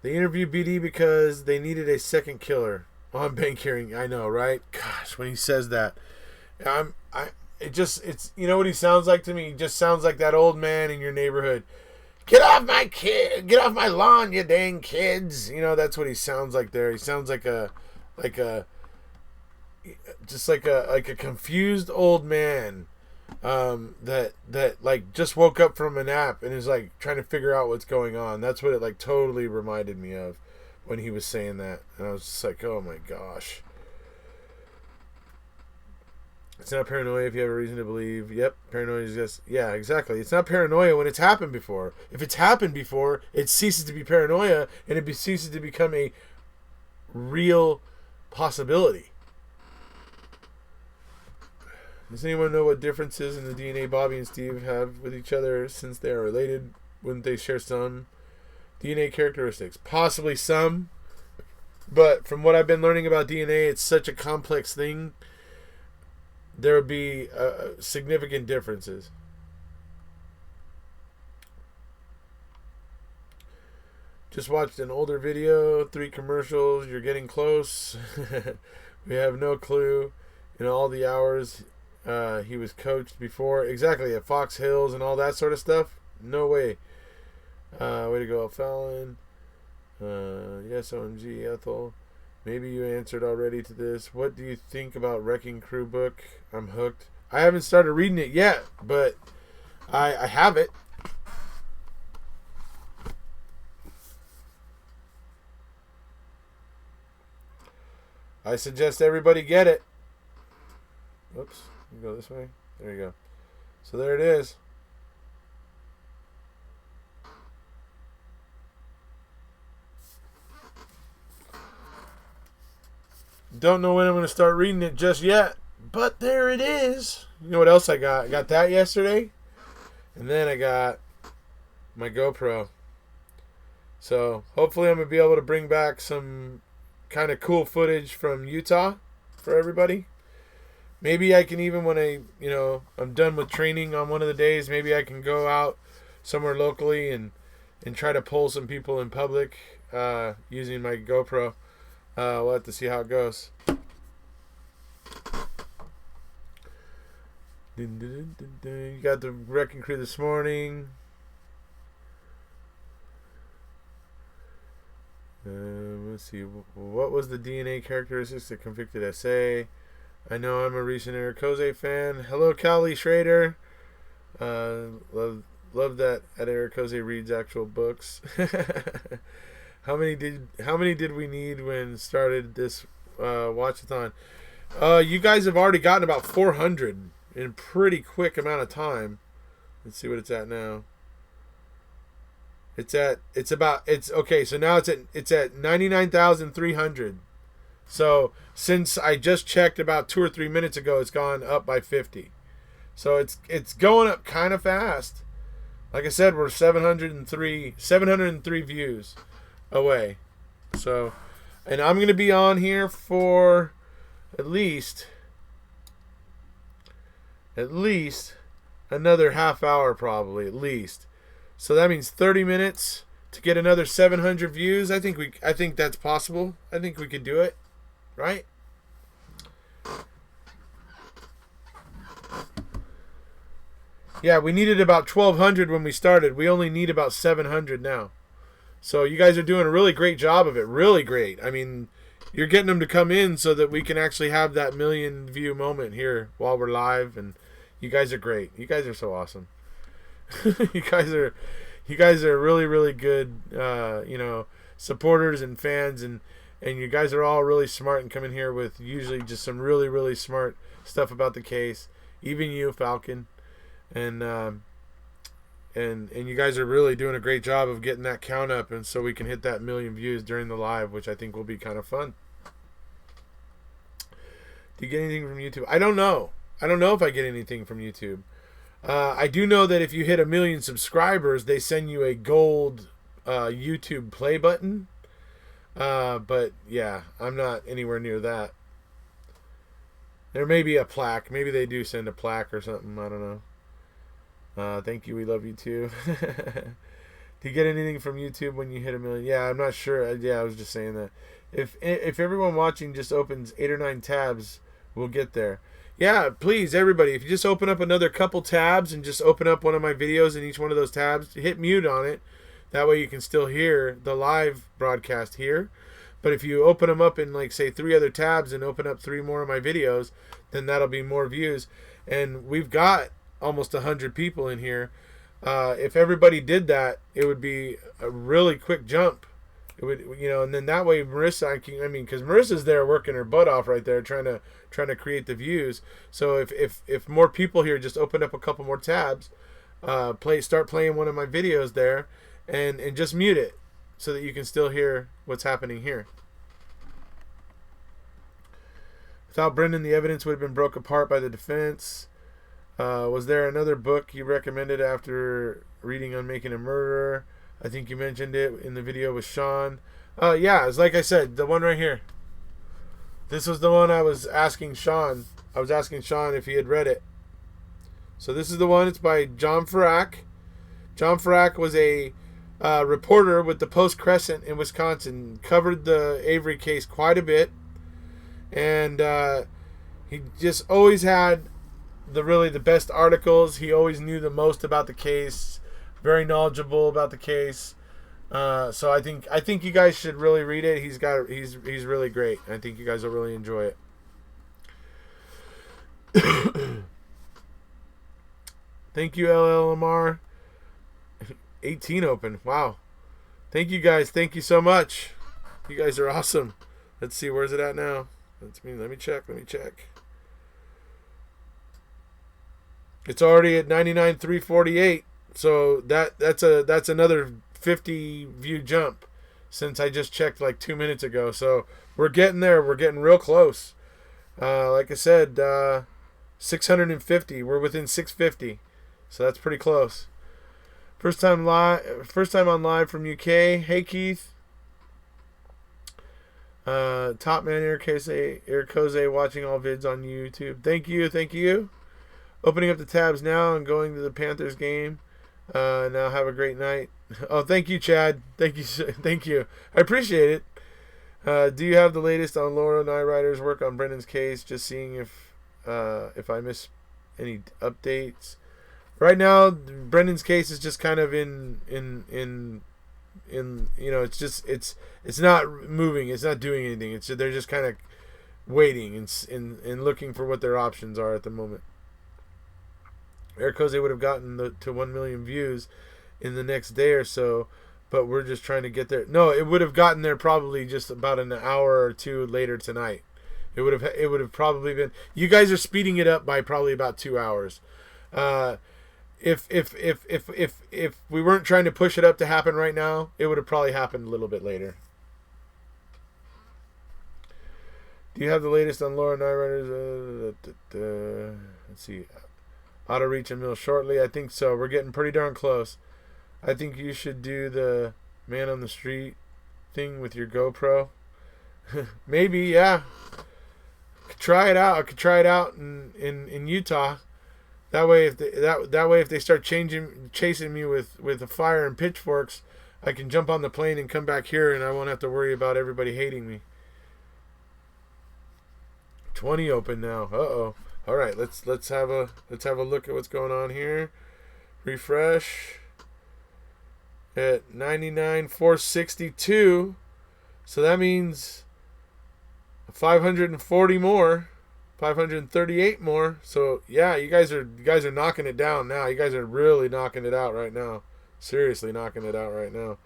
They interviewed BD because they needed a second killer on bank hearing. I know, right? Gosh, when he says that, it's you know what he sounds like to me? He just sounds like that old man in your neighborhood. Get off my kid! Get off my lawn, you dang kids! You know, that's what he sounds like there. He sounds like a confused old man that like just woke up from a nap and is like trying to figure out what's going on. That's what it like totally reminded me of when he was saying that, and I was just like, oh my gosh. It's not paranoia if you have a reason to believe. Yep, paranoia is just... Yeah, exactly. It's not paranoia when it's happened before. If it's happened before, it ceases to be paranoia, and it ceases to become a real possibility. Does anyone know what differences in the DNA Bobby and Steve have with each other since they are related? Wouldn't they share some DNA characteristics? Possibly some, but from what I've been learning about DNA, it's such a complex thing. There would be significant differences. Just watched an older video, 3 commercials, you're getting close. We have no clue in all the hours he was coached before. Exactly, at Fox Hills and all that sort of stuff. No way. Way to go, Fallon. Yes, OMG, Ethel. Maybe you answered already to this. What do you think about Wrecking Crew book? I'm hooked. I haven't started reading it yet, but I have it. I suggest everybody get it. Oops. You go this way. There you go. So there it is. Don't know when I'm going to start reading it just yet, but there it is. You know what else I got? I got that yesterday, and then I got my GoPro. So hopefully I'm going to be able to bring back some kind of cool footage from Utah for everybody. Maybe I can even, when I'm done with training on one of the days, maybe I can go out somewhere locally and try to pull some people in public using my GoPro. We'll have to see how it goes. You got the Wrecking Crew this morning. Let's see. What was the DNA characteristics that convicted SA? I know I'm a recent Erekose fan. Hello, Callie Schrader. Love that at Erekose reads actual books. How many did we need when started this watchathon? You guys have already gotten about 400 in a pretty quick amount of time. Let's see what it's at now. So now it's at 99,300. So since I just checked about 2 or 3 minutes ago, it's gone up by 50. So it's going up kind of fast. Like I said, we're 703 views away. So, and I'm going to be on here for at least another half hour, probably, at least. So that means 30 minutes to get another 700 views. I think that's possible. I think we could do it, right? Yeah, we needed about 1,200 when we started. We only need about 700 now. So you guys are doing a really great job of it. Really great. I mean, you're getting them to come in so that we can actually have that million view moment here while we're live. And you guys are great. You guys are so awesome. you guys are really, really good, supporters and fans. And you guys are all really smart and coming here with usually just some really, really smart stuff about the case. Even you, Falcon. And you guys are really doing a great job of getting that count up, and so we can hit that million views during the live, which I think will be kind of fun. Do you get anything from YouTube? I don't know. I don't know if I get anything from YouTube. I do know that if you hit 1 million subscribers, they send you a gold YouTube play button. But yeah, I'm not anywhere near that. There may be a plaque. Maybe they do send a plaque or something. I don't know. Thank you. We love you too. Do you get anything from YouTube when you hit 1 million? Yeah, I'm not sure. Yeah, I was just saying that. If everyone watching just opens 8 or 9 tabs, we'll get there. Yeah, please, everybody. If you just open up another couple tabs and just open up one of my videos in each one of those tabs, hit mute on it. That way you can still hear the live broadcast here. But if you open them up in, like, say, 3 other tabs and open up 3 more of my videos, then that'll be more views. And we've got almost 100 people in here. If everybody did that, it would be a really quick jump. It would, and then that way Marissa, because Marissa's there working her butt off right there, trying to create the views. So if more people here just open up a couple more tabs, start playing one of my videos there, and just mute it so that you can still hear what's happening here. Without Brendan, the evidence would have been broke apart by the defense. Was there another book you recommended after reading Unmaking a Murderer? I think you mentioned it in the video with Sean. Yeah, it's like I said, the one right here. This was the one I was asking Sean. I was asking Sean if he had read it. So this is the one. It's by John Farrak. John Farrak was a reporter with the Post-Crescent in Wisconsin. Covered the Avery case quite a bit. And he just always had the best articles. He always knew the most about the case. Very knowledgeable about the case. So I think you guys should really read it. He's really great. I think you guys will really enjoy it. Thank you, LLMR. 18 open. Wow. Thank you guys. Thank you so much. You guys are awesome. Let's see, where's it at now? Let me check. It's already at 99,348. So that's another 50 view jump since I just checked like 2 minutes ago. So we're getting there. We're getting real close. Like I said, 650. We're within 650. So that's pretty close. First time on live from UK. Hey Keith. Top man Erekose watching all vids on YouTube. Thank you. Opening up the tabs now and going to the Panthers game. Now have a great night. Oh, thank you, Chad. Thank you. I appreciate it. Do you have the latest on Laura Nyrider's work on Brendan's case? Just seeing if I miss any updates. Right now, Brendan's case is just kind of in it's not moving. It's not doing anything. They're just kind of waiting and looking for what their options are at the moment. Erekose would have gotten to 1 million views in the next day or so, but we're just trying to get there. No, it would have gotten there probably just about an hour or two later tonight. It would have probably been. You guys are speeding it up by probably about 2 hours. If we weren't trying to push it up to happen right now, it would have probably happened a little bit later. Do you have the latest on Laura Nyrider's? Let's see. Ought to reach 1 million shortly. I think so. We're getting pretty darn close. I think you should do the man on the street thing with your GoPro. Maybe, yeah. Could try it out. I could try it out in Utah. That way, if they start chasing me with a fire and pitchforks, I can jump on the plane and come back here, and I won't have to worry about everybody hating me. 20 open now. Uh-oh. All right, let's have a look at what's going on here. Refresh at 99,462. So that means 540 more, 538 more. So yeah, you guys are knocking it down now. You guys are really knocking it out right now. Seriously knocking it out right now.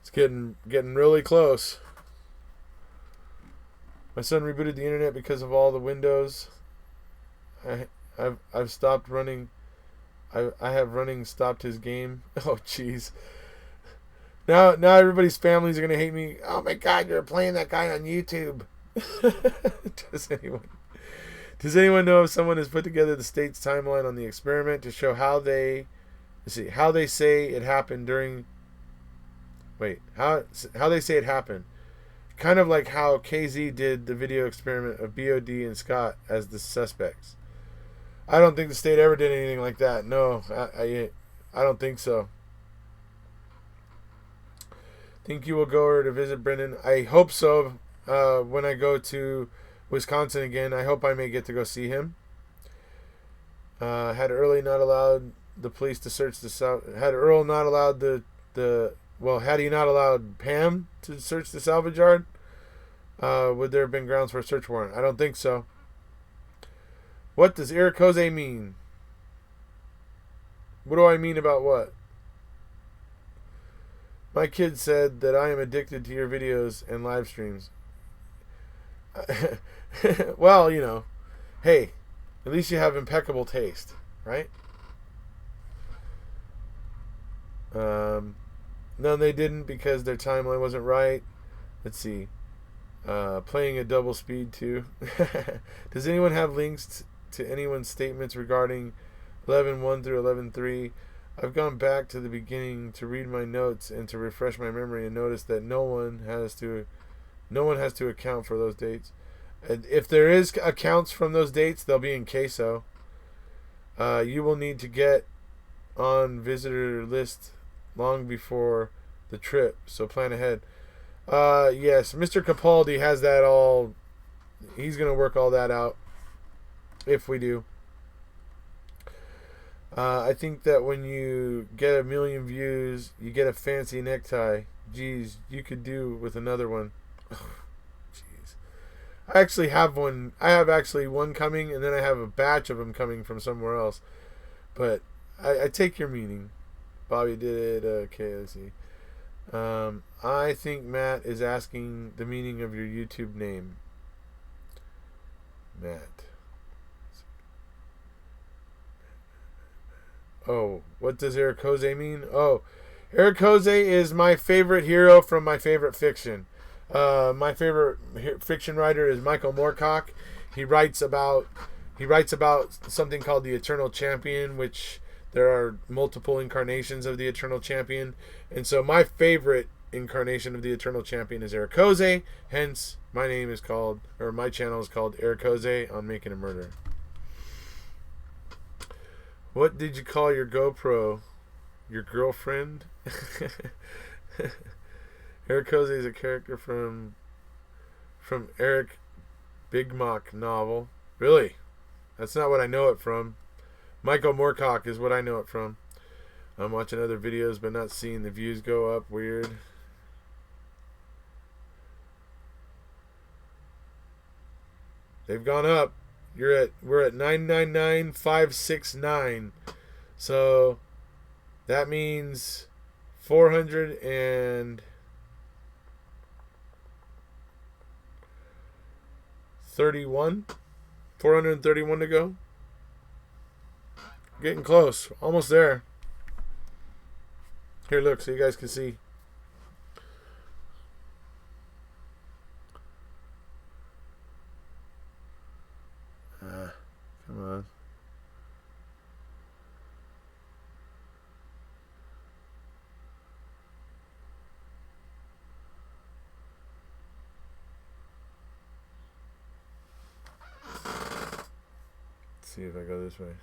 It's getting really close. My son rebooted the internet because of all the Windows. I've stopped running. I have running stopped his game. Oh jeez. Now everybody's families are gonna hate me. Oh my God, you're playing that guy on YouTube. Does anyone know if someone has put together the state's timeline on the experiment to show how they say it happened during? Wait, how they say it happened? Kind of like how KZ did the video experiment of BOD and Scott as the suspects. I don't think the state ever did anything like that. No, I don't think so. Think you will go over to visit Brendan? I hope so. When I go to Wisconsin again, I hope I may get to go see him. Had Earl not allowed the police to search the had Earl not allowed had he not allowed Pam to search the salvage yard, would there have been grounds for a search warrant? I don't think so. What does Erekose mean? What do I mean about what? My kid said that I am addicted to your videos and live streams. Well, hey, at least you have impeccable taste, right? No, they didn't because their timeline wasn't right. Let's see. Playing at double speed too. Does anyone have links to anyone's statements regarding 11.1 through 11.3? I've gone back to the beginning to read my notes and to refresh my memory and notice that no one has to account for those dates. And if there is accounts from those dates, they'll be in queso. You will need to get on visitor list long before the trip, so plan ahead. Yes, Mr. Capaldi has that all. He's going to work all that out if we do. I think that when you get 1 million views, you get a fancy necktie. Geez, you could do with another one. Jeez. I actually have one. I have actually one coming, and then I have a batch of them coming from somewhere else. But I take your meaning. Bobby did it. Okay, let's see. I think Matt is asking the meaning of your YouTube name. Matt. Oh, what does Erekose mean? Oh, Erekose is my favorite hero from my favorite fiction. My favorite fiction writer is Michael Moorcock. He writes about something called the Eternal Champion, which there are multiple incarnations of the Eternal Champion. And so my favorite incarnation of the Eternal Champion is Erekose. Hence, my channel is called Erekose on Making a Murder. What did you call your GoPro? Your girlfriend? Erekose is a character from Eric Bigmock novel. Really? That's not what I know it from. Michael Moorcock is what I know it from. I'm watching other videos but not seeing the views go up. Weird. They've gone up. We're at 999,569. So that means 431 to go. Getting close. Almost there. Here, look, so you guys can see. Come on. Let's see if I go this way.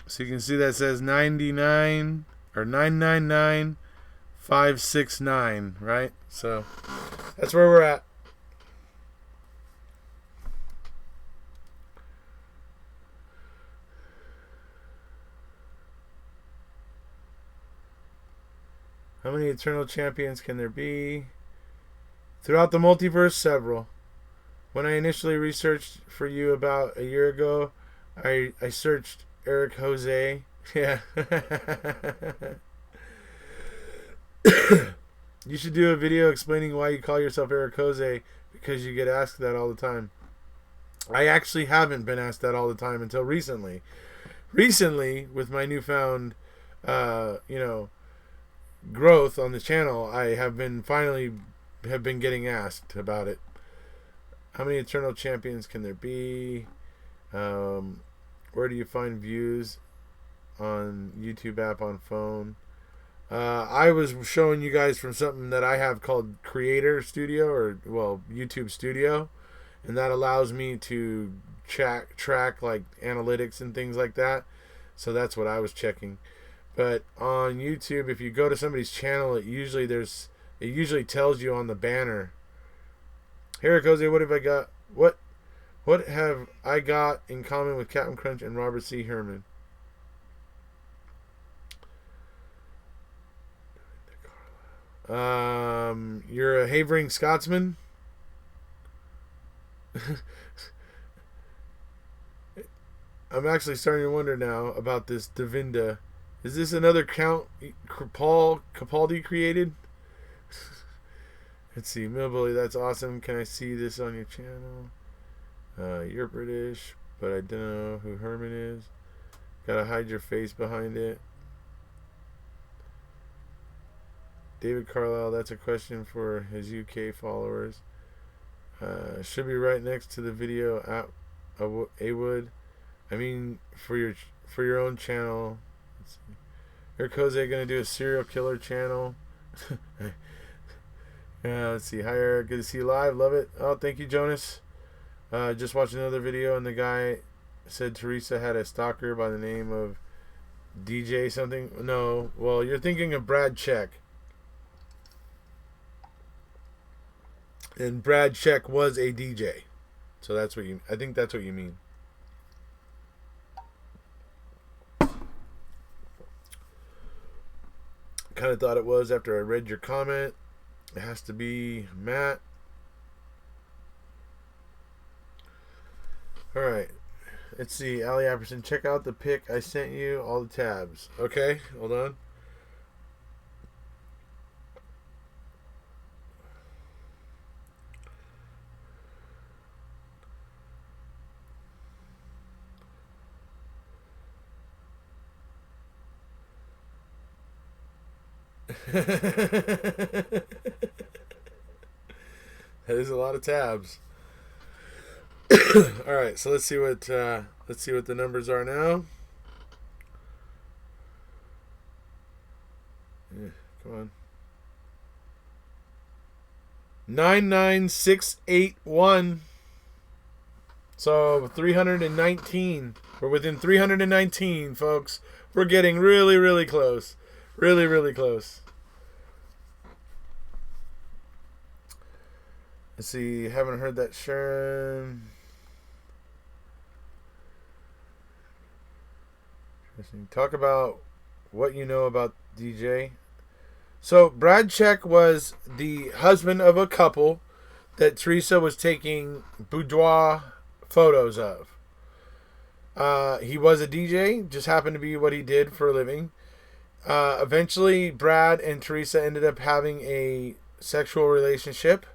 So you can see that says 99 or 999569, right? So that's where we're at. How many eternal champions can there be? Throughout the multiverse, several. When I initially researched for you about a year ago, I searched Erekose. Yeah. You should do a video explaining why you call yourself Erekose, because you get asked that all the time. I actually haven't been asked that all the time until recently. Recently, with my newfound, growth on the channel, I have been getting asked about it. How many eternal champions can there be? Where do you find views on YouTube app on phone? I was showing you guys from something that I have called Creator Studio, or YouTube Studio, and that allows me to track like analytics and things like that. So that's what I was checking. But on YouTube, if you go to somebody's channel, it usually tells you on the banner. Erekose, what have I got? What have I got in common with Captain Crunch and Robert C. Herman? You're a Havering Scotsman. I'm actually starting to wonder now about this Davinda. Is this another Count Paul Capaldi created? Let's see. Millbilly, that's awesome. Can I see this on your channel? You're British, but I don't know who Herman is. Gotta hide your face behind it. David Carlisle, that's a question for his UK followers. Should be right next to the video at Awood. I mean, for your own channel. Erekose gonna do a serial killer channel. Let's see. Hi Eric, good to see you live. Love it. Oh, thank you, Jonas. Just watched another video and the guy said Teresa had a stalker by the name of DJ something. No, well, you're thinking of Brad Check. And Brad Check was a DJ. So I think that's what you mean. Kind of thought it was after I read your comment. It has to be Matt. Alright. Let's see. Ali Apperson, check out the pic I sent you. All the tabs. Okay. Hold on. That is a lot of tabs. All right, so let's see what the numbers are now. Yeah, come on. 99681. So 319. We're within 319, folks. We're getting really, really close. Really, really close. Let's see. Haven't heard that, Sharon. Talk about what you know about DJ. So Brad Check was the husband of a couple that Teresa was taking boudoir photos of. He was a DJ, just happened to be what he did for a living. Eventually, Brad and Teresa ended up having a sexual relationship,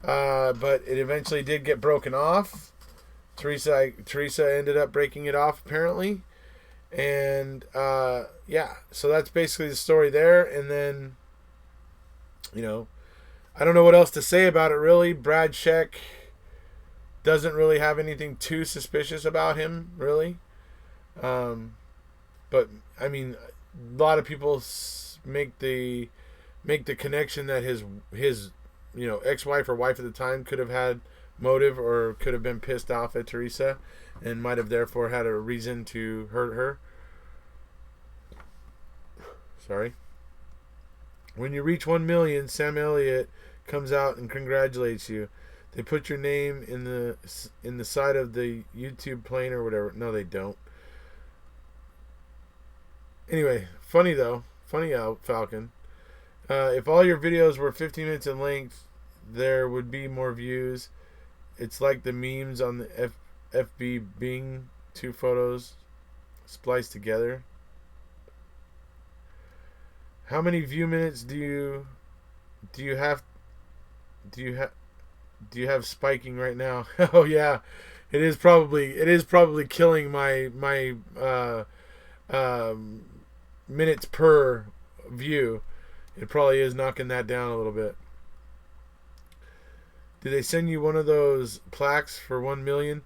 but it eventually did get broken off. Teresa ended up breaking it off, apparently. And, yeah, so that's basically the story there. And then, I don't know what else to say about it, really. Brad Check doesn't really have anything too suspicious about him, really. But, I mean, a lot of people make the connection that his ex-wife or wife at the time could have had motive or could have been pissed off at Teresa and might have therefore had a reason to hurt her. Sorry. When you reach 1 million, Sam Elliott comes out and congratulates you. They put your name in the side of the YouTube plane or whatever. No, they don't. Anyway, funny though. Funny out, Falcon. If all your videos were 15 minutes in length, there would be more views. It's like the memes on the FB Bing, 2 photos spliced together. How many view minutes do you have spiking right now? Oh yeah, it is probably killing my minutes per view. It probably is knocking that down a little bit. Do they send you one of those plaques for 1 million?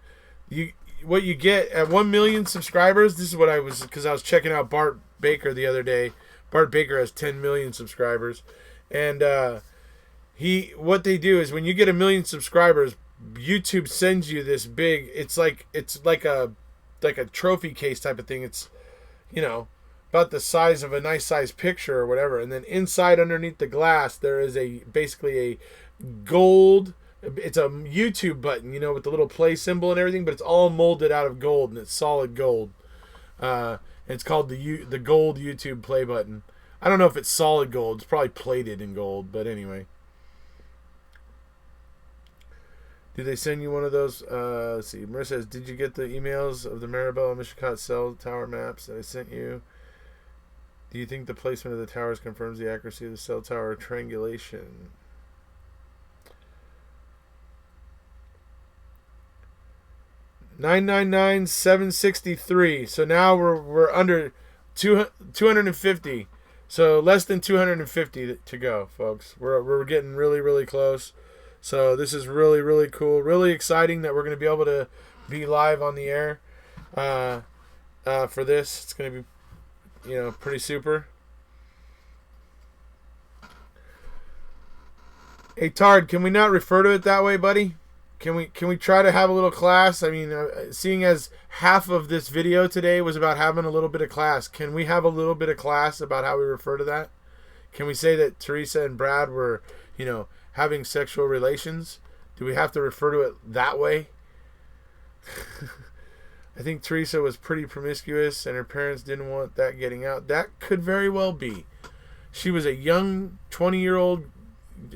What you get at 1 million subscribers? This is what because I was checking out Bart Baker the other day. Bart Baker has 10 million subscribers, and what they do is when you get 1 million subscribers, YouTube sends you this big. It's like a trophy case type of thing. It's about the size of a nice size picture or whatever, and then inside underneath the glass there is basically a gold. It's a YouTube button, with the little play symbol and everything, but it's all molded out of gold and it's solid gold. It's called the gold YouTube play button. I don't know if it's solid gold. It's probably plated in gold, but anyway. Do they send you one of those? Let's see. Marissa says, did you get the emails of the Maribel and Mishicot cell tower maps that I sent you? Do you think the placement of the towers confirms the accuracy of the cell tower triangulation? $999,763. So now we're under 250. So less than 250 to go, folks. We're getting really, really close. So this is really, really cool. Really exciting that we're going to be able to be live on the air for this. It's going to be, pretty super. Hey, Tard, can we not refer to it that way, buddy? Can we try to have a little class? I mean, seeing as half of this video today was about having a little bit of class, can we have a little bit of class about how we refer to that? Can we say that Teresa and Brad were, having sexual relations? Do we have to refer to it that way? I think Teresa was pretty promiscuous and her parents didn't want that getting out. That could very well be. She was a young 20-year-old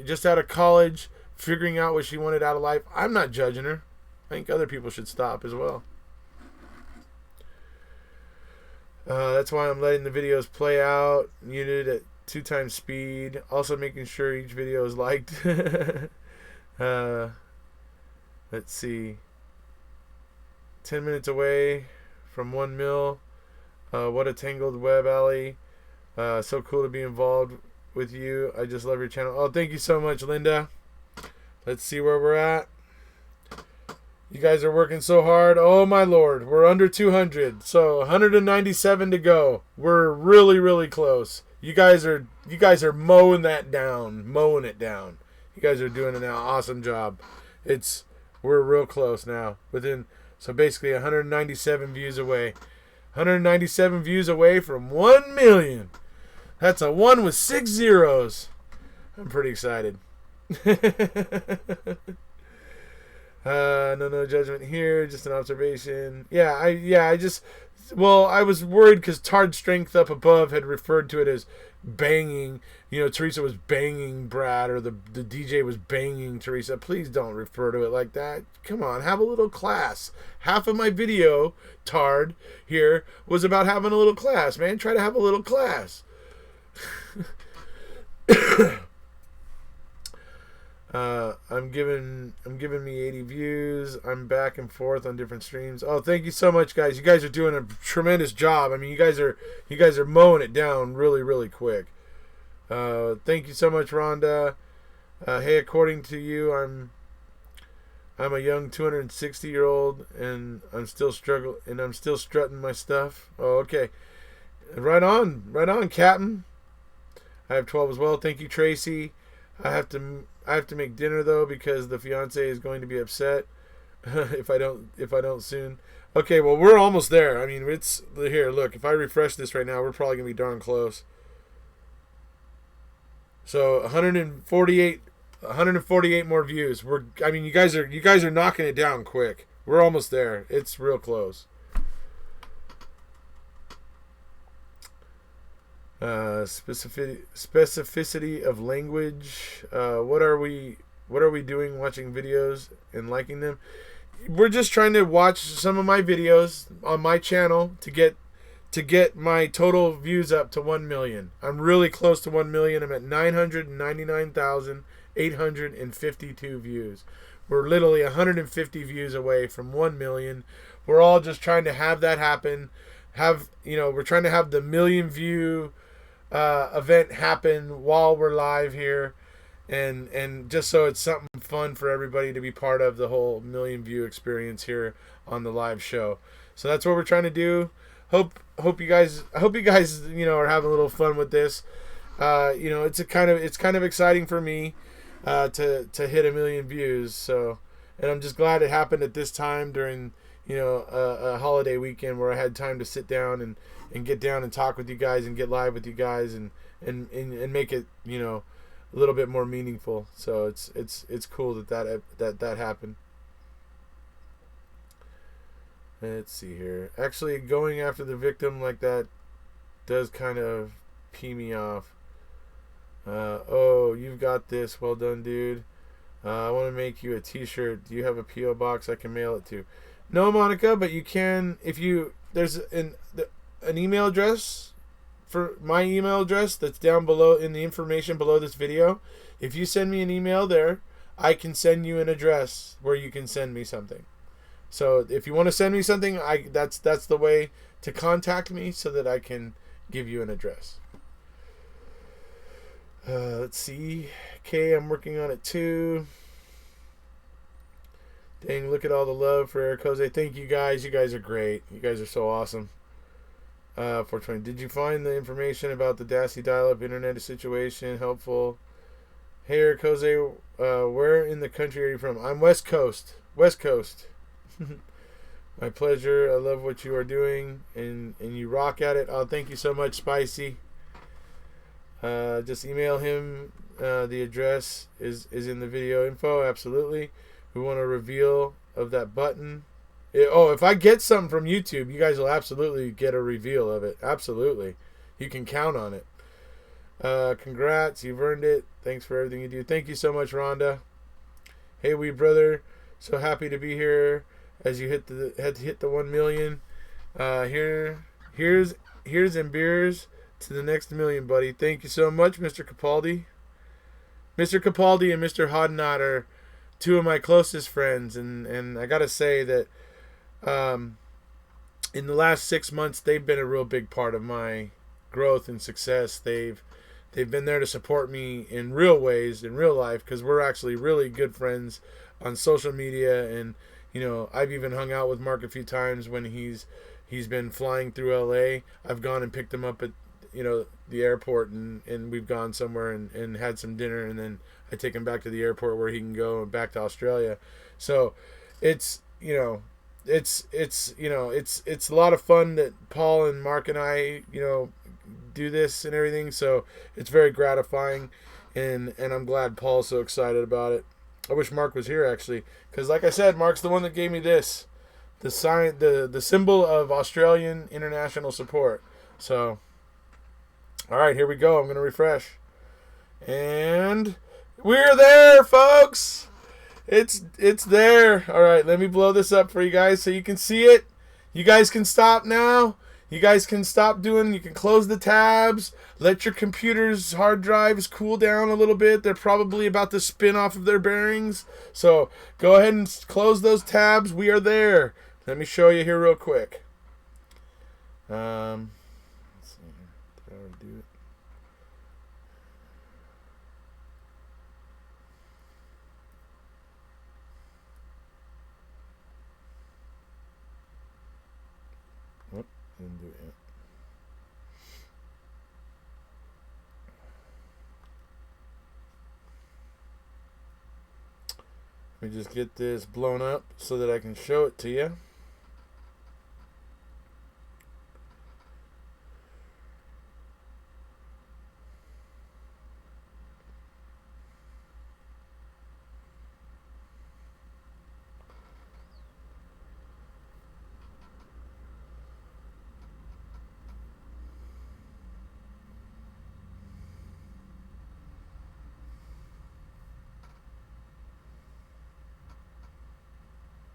just out of college, figuring out what she wanted out of life. I'm not judging her. I think other people should stop as well. That's why I'm letting the videos play out, muted at 2 times speed. Also making sure each video is liked. Let's see. 10 minutes away from 1 mil. What a tangled web alley. So cool to be involved with you. I just love your channel. Oh, thank you so much, Linda. Let's see where we're at. You guys are working so hard. Oh my Lord, we're under 200. So 197 to go. We're really, really close. You guys are mowing it down. You guys are doing an awesome job. We're real close now. So basically 197 views away. 197 views away from 1 million. That's a 1 with 6 zeros. I'm pretty excited. No judgment here, just an observation. I was worried because Tard Strength up above had referred to it as banging. Teresa was banging Brad, or the DJ was banging Teresa. Please don't refer to it like that. Come on, have a little class. Half of my video, Tard, here, was about having a little class, man. Try to have a little class. I'm giving me 80 views. I'm back and forth on different streams. Oh, thank you so much, guys. You guys are doing a tremendous job. I mean, you guys are mowing it down really, really quick. Thank you so much, Rhonda. Hey, according to you, I'm a young 260-year-old and I'm still strutting my stuff. Oh, okay. Right on, Captain. I have 12 as well. Thank you, Tracy. I have to make dinner though because the fiance is going to be upset if I don't soon. Okay, well we're almost there. I mean, it's here. Look, if I refresh this right now, we're probably gonna be darn close. So 148 more views. I mean, you guys are knocking it down quick. We're almost there. It's real close. Specificity of language. What are we doing? Watching videos and liking them. We're just trying to watch some of my videos on my channel to get my total views up to 1 million. I'm really close to 1 million. I'm at 999,852 views. We're literally 150 views away from 1 million. We're all just trying to have that happen. We're trying to have the million view event happen while we're live here, and just so it's something fun for everybody to be part of the whole million view experience here on the live show. So that's what we're trying to do. Hope you guys are having a little fun with this. It's kind of exciting for me to hit 1 million views. So, and I'm just glad it happened at this time during a holiday weekend where I had time to sit down and get down and talk with you guys and get live with you guys and make it a little bit more meaningful. So it's cool that happened. Let's see here. Actually, going after the victim like that does kind of pee me off. Oh, you've got this. Well done, dude. I want to make you a t-shirt. Do you have a P.O. box I can mail it to? No, Monica, but you can there's an email address for my email address that's down below in the information below this video. If you send me an email there, I can send you an address where you can send me something. So if you want to send me something, that's the way to contact me so that I can give you an address. Let's see. Okay, I'm working on it too. Dang, look at all the love for Erekose. Thank you guys. You guys are great. You guys are so awesome. 420. Did you find the information about the Dassy dial-up internet situation helpful? Hey, Erekose, where in the country are you from? I'm West Coast. West Coast. My pleasure. I love what you are doing, and you rock at it. Oh, thank you so much, Spicy. Just email him. The address is in the video info. Absolutely. We want a reveal of that button. If I get something from YouTube, you guys will absolutely get a reveal of it. Absolutely. You can count on it. Congrats. You've earned it. Thanks for everything you do. Thank you so much, Rhonda. Hey, wee brother. So happy to be here as you had to hit the 1 million. Here's and beers to the next million, buddy. Thank you so much, Mr. Capaldi. Mr. Capaldi and Mr. Hodnot are two of my closest friends, and I gotta say that in the last 6 months they've been a real big part of my growth and success. They've been there to support me in real ways in real life, because we're actually really good friends on social media, and I've even hung out with Mark a few times when he's been flying through LA. I've gone and picked him up at the airport, and we've gone somewhere and had some dinner, and then I take him back to the airport where he can go back to Australia. So it's a lot of fun that Paul and Mark and I do this and everything. So it's very gratifying, and I'm glad Paul's so excited about it. I wish Mark was here, actually, because like I said, Mark's the one that gave me this, the symbol of Australian international support. So all right, here we go. I'm going to refresh. And we're there, folks. It's there. All right, let me blow this up for you guys so you can see it. You guys can stop now. You guys can stop doing. You can close the tabs. Let your computer's hard drives cool down a little bit. They're probably about to spin off of their bearings. So go ahead and close those tabs. We are there. Let me show you here real quick. Let's see. Did I already do it? Nope, didn't do it yet. Let me just get this blown up so that I can show it to you.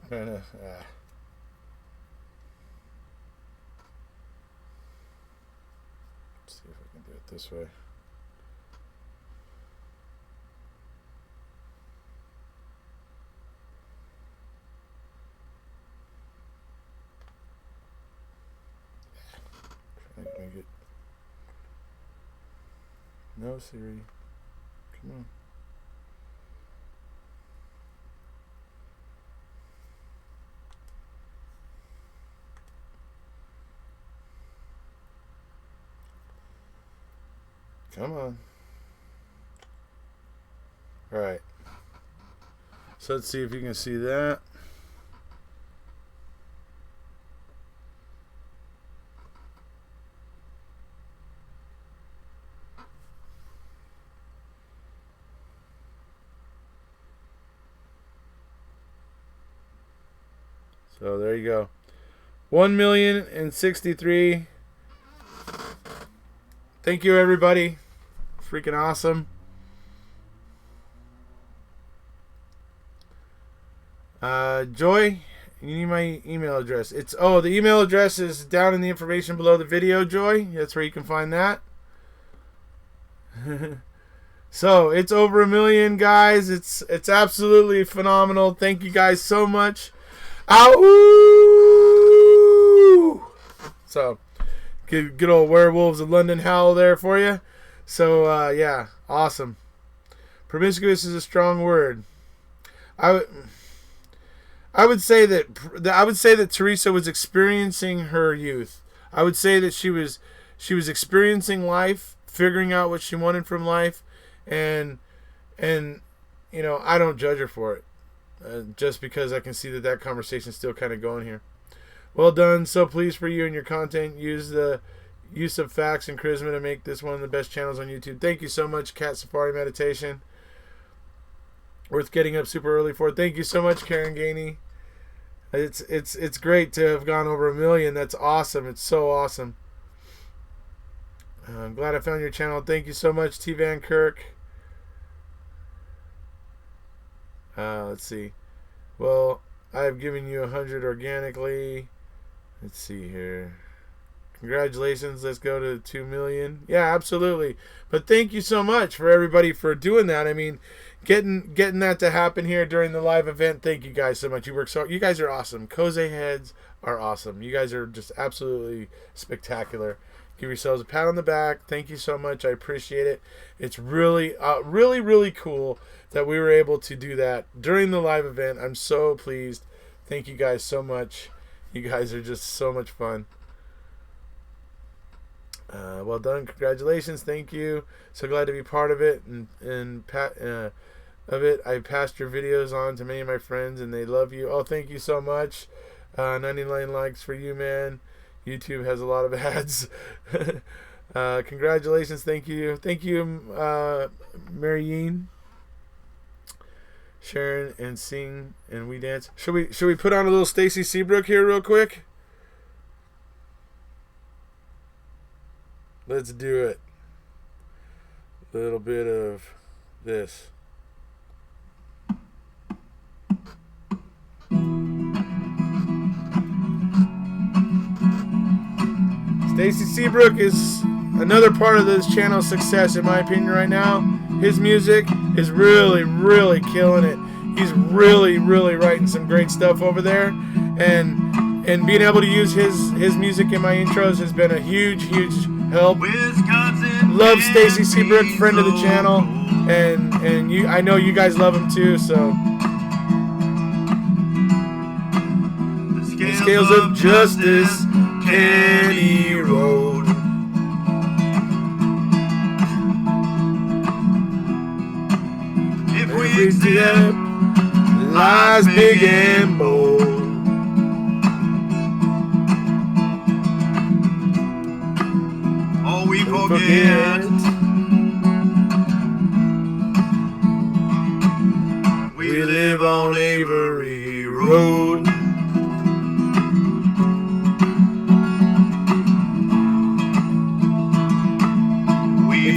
Trying to, let's see if I can do it this way. Trying to make it. No, Siri. Come on. Come on. All right. So let's see if you can see that. So there you go. 1,063,000. Thank you, everybody. Freaking awesome. Joy, you need my email address. The email address is down in the information below the video, Joy. That's where you can find that. So it's over 1 million, guys. It's absolutely phenomenal. Thank you guys so much. Ow! So good old Werewolves of London howl there for you. So yeah, awesome. Promiscuous is a strong word. I would say that Teresa was experiencing her youth. I would say that she was experiencing life, figuring out what she wanted from life, and you know, I don't judge her for it, just because I can see that conversation's still kind of going here. Well done. So pleased for you and your content. Use the use of facts and charisma to make this one of the best channels on YouTube. Thank you so much, Cat Safari Meditation. Worth getting up super early for. Thank you so much, Karen Gainey. It's great to have gone over 1 million. That's awesome. It's so awesome. I'm glad I found your channel. Thank you so much, T. Van Kirk. Let's see. Well, I've given you 100 organically. Let's see here. Congratulations. Let's go to 2 million. Yeah, absolutely. But thank you so much for everybody for doing that. I mean, getting that to happen here during the live event. Thank you guys so much. You guys are awesome. Kose heads are awesome. You guys are just absolutely spectacular. Give yourselves a pat on the back. Thank you so much. I appreciate it. It's really, really cool that we were able to do that during the live event. I'm so pleased. Thank you guys so much. You guys are just so much fun. Well done. Congratulations. Thank you. So glad to be part of it. I passed your videos on to many of my friends, and they love you. Oh, thank you so much. 99 likes for you, man. YouTube has a lot of ads. Congratulations. Thank you. Thank you, Marianne. Sharon and sing and we dance. Should we put on a little Stacy Seabrook here real quick? Let's do it. A little bit of this. Stacy Seabrook is another part of this channel's success, in my opinion, right now. His music is really, really killing it. He's really, really writing some great stuff over there, and being able to use his music in my intros has been a huge help. Love Stacy Seabrook, friend of the channel, and I know you guys love him too. So the scales of justice can erode. Every step lies big and bold. All we forget, we live on Avery Road. If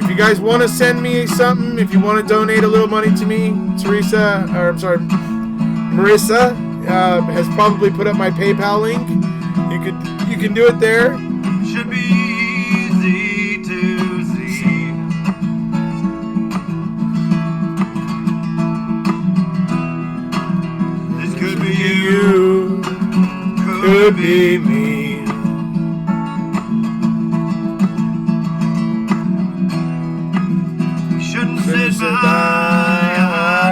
you guys want to send me something, awesome. If you want to donate a little money to me, Marissa has probably put up my PayPal link. You can do it there. Should be easy to see. This could be you, could be me. We shouldn't sit by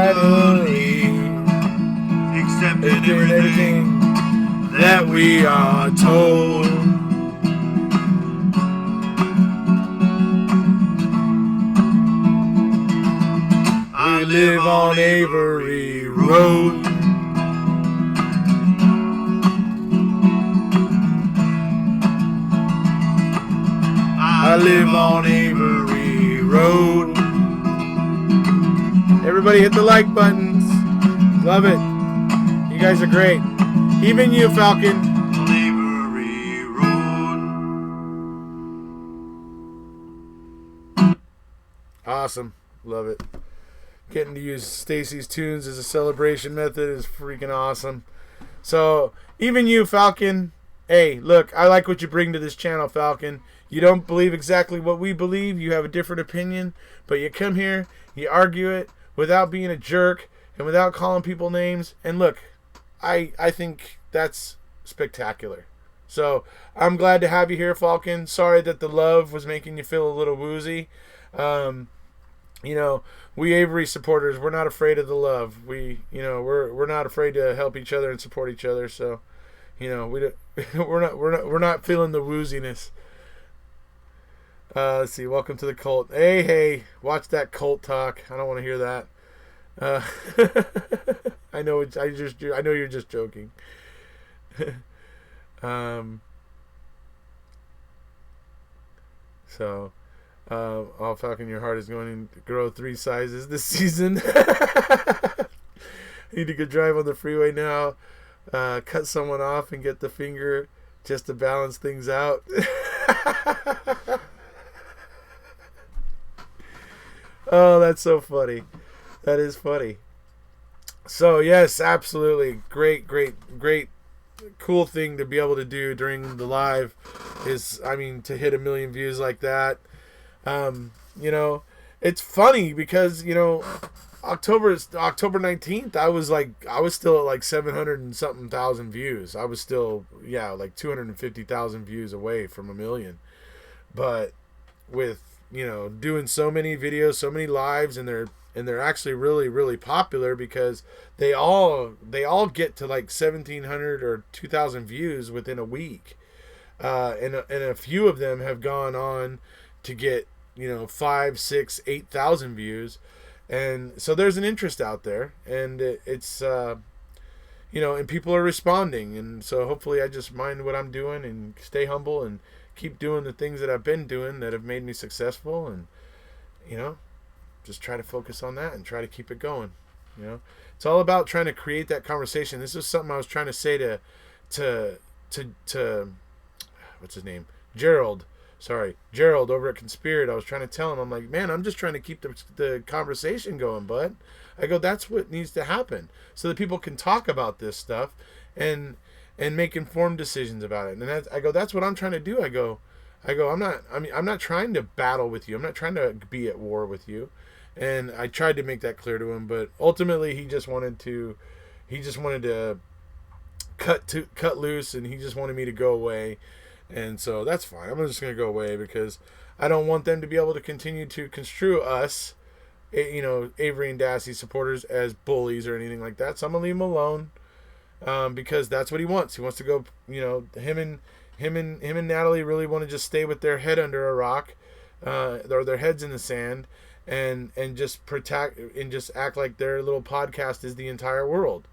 idly, accepting everything that we are told. I live on Avery Road. I live on Avery Road. Everybody hit the like buttons. Love it. You guys are great. Even you, Falcon. On Avery Road. Awesome. Love it. Getting to use Stacy's tunes as a celebration method is freaking awesome. So, even you, Falcon. Hey, look, I like what you bring to this channel, Falcon. You don't believe exactly what we believe. You have a different opinion. But you come here, you argue it without being a jerk and without calling people names. And look, I think that's spectacular. So, I'm glad to have you here, Falcon. Sorry that the love was making you feel a little woozy. You know, we Avery supporters, we're not afraid of the love. We're not afraid to help each other and support each other. So, you know, we're not feeling the wooziness. Let's see. Welcome to the cult. Hey, watch that cult talk. I don't want to hear that. I know you're just joking. So. Oh, Falcon, your heart is going to grow 3 sizes this season. Need to go drive on the freeway now. Cut someone off and get the finger just to balance things out. Oh, that's so funny. That is funny. So, yes, absolutely. Great, cool thing to be able to do during the live is, to hit 1 million views like that. You know, it's funny because, you know, October 19th, I was still at like 700 and something thousand views. I was still, like 250,000 views away from 1 million. But with, you know, doing so many videos, so many lives, and they're actually really, really popular because they all get to like 1,700 or 2,000 views within a week. And a few of them have gone on to get, you know, 5, 6, 8,000 views. And so there's an interest out there, and it's, you know, and people are responding. And so hopefully I just mind what I'm doing and stay humble and keep doing the things that I've been doing that have made me successful, and, you know, just try to focus on that and try to keep it going. You know, it's all about trying to create that conversation. This is something I was trying to say to what's his name? Gerald over at Conspeared. I was trying to tell him, I'm like, man, I'm just trying to keep the conversation going, bud. I go, that's what needs to happen so that people can talk about this stuff and make informed decisions about it. And I go, that's what I'm trying to do. I go, I'm not trying to battle with you. I'm not trying to be at war with you. And I tried to make that clear to him, but ultimately he just wanted to cut loose, and he just wanted me to go away. And so that's fine. I'm just going to go away because I don't want them to be able to continue to construe us, you know, Avery and Dassey supporters, as bullies or anything like that. So I'm going to leave him alone, because that's what he wants. He wants to go, you know, him and Natalie really want to just stay with their head under a rock, or their heads in the sand, and just protect and just act like their little podcast is the entire world,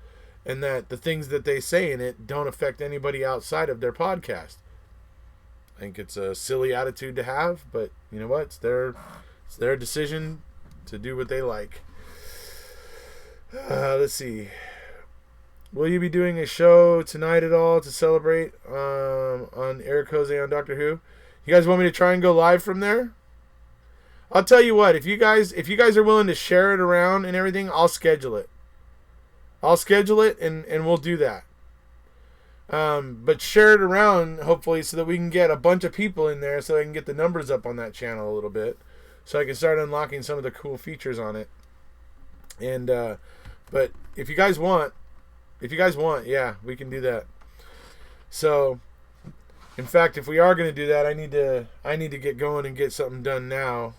and that the things that they say in it don't affect anybody outside of their podcast. I think it's a silly attitude to have, but you know what? It's their decision to do what they like. Let's see. Will you be doing a show tonight at all to celebrate on Erekose on Doctor Who? You guys want me to try and go live from there? I'll tell you what, if you guys are willing to share it around and everything, I'll schedule it. And we'll do that. But share it around, hopefully, so that we can get a bunch of people in there, so I can get the numbers up on that channel a little bit, so I can start unlocking some of the cool features on it. And but if you guys want, yeah, we can do that. So, in fact, if we are going to do that, I need to get going and get something done now.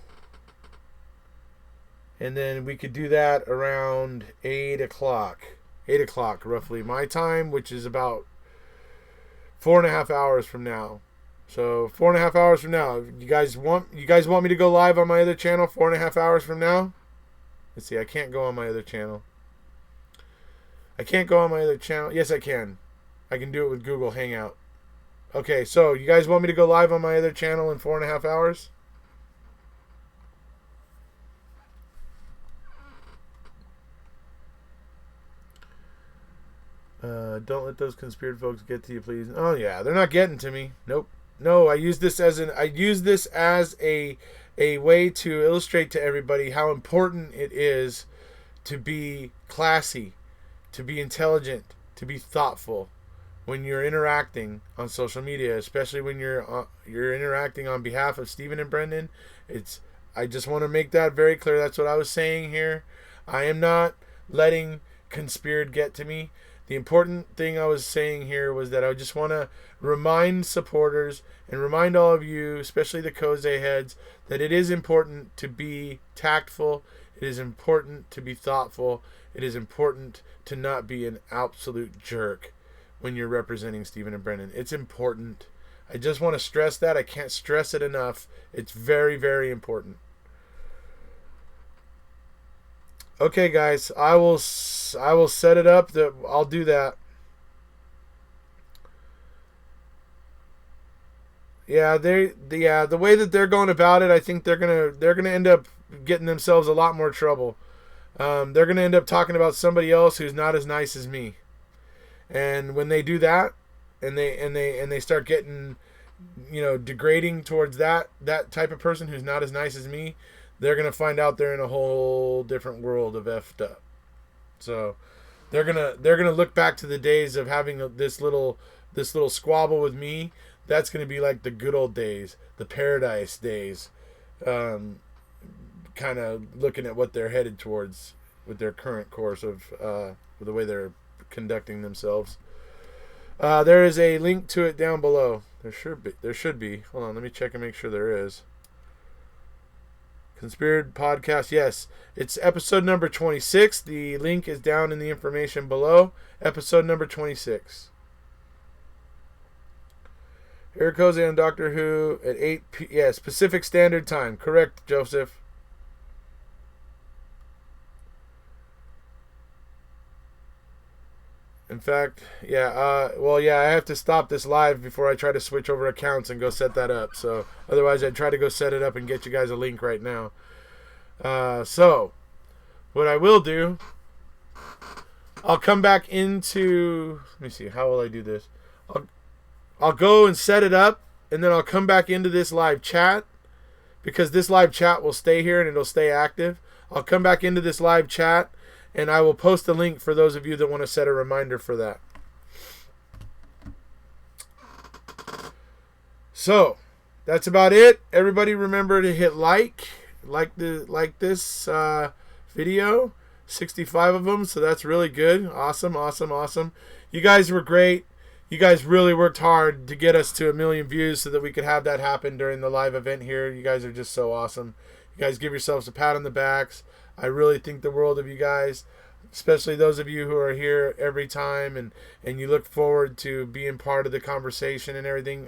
And then we could do that around 8 o'clock. 8 o'clock, roughly, my time, which is about 4.5 hours from now. So 4.5 hours from now. You guys want me to go live on my other channel 4.5 hours from now? Let's see, I can't go on my other channel. Yes, I can. I can do it with Google Hangout. Okay, so you guys want me to go live on my other channel in 4.5 hours? Don't let those conspiracy folks get to you, please. Oh yeah, they're not getting to me. Nope. No, I use this as a way to illustrate to everybody how important it is to be classy, to be intelligent, to be thoughtful when you're interacting on social media, especially when you're interacting on behalf of Stephen and Brendan. I just want to make that very clear. That's what I was saying here. I am not letting Conspeared get to me. The important thing I was saying here was that I just want to remind supporters and remind all of you, especially the Kose heads, that it is important to be tactful. It is important to be thoughtful. It is important to not be an absolute jerk when you're representing Stephen and Brendan. It's important. I just want to stress that. I can't stress it enough. It's very, very important. Okay, guys, I will set it up. I'll do that. Yeah, the way that they're going about it, I think they're gonna end up getting themselves a lot more trouble. They're gonna end up talking about somebody else who's not as nice as me, and when they do that, and they start getting, degrading towards that type of person who's not as nice as me, they're gonna find out they're in a whole different world of effed up. So they're gonna look back to the days of having this little squabble with me. That's gonna be like the good old days, the paradise days. Kind of looking at what they're headed towards with their current course of the way they're conducting themselves. There is a link to it down below. There should be. Hold on, let me check and make sure there is. Conspeared podcast, yes. It's episode number 26. The link is down in the information below. Episode number 26. Erekose on Doctor Who at 8 p.m. Yes, Pacific Standard Time. Correct, Joseph. In fact, yeah, I have to stop this live before I try to switch over accounts and go set that up. So, otherwise I'd try to go set it up and get you guys a link right now. So, what I will do, I'll come back into, let me see, how will I do this? I'll go and set it up, and then I'll come back into this live chat, because this live chat will stay here and it'll stay active. I'll come back into this live chat, and I will post a link for those of you that want to set a reminder for that. So, that's about it. Everybody remember to hit like this video. 65 of them, so that's really good. Awesome. You guys were great. You guys really worked hard to get us to 1 million views so that we could have that happen during the live event here. You guys are just so awesome. You guys give yourselves a pat on the backs. I really think the world of you guys, especially those of you who are here every time and you look forward to being part of the conversation and everything.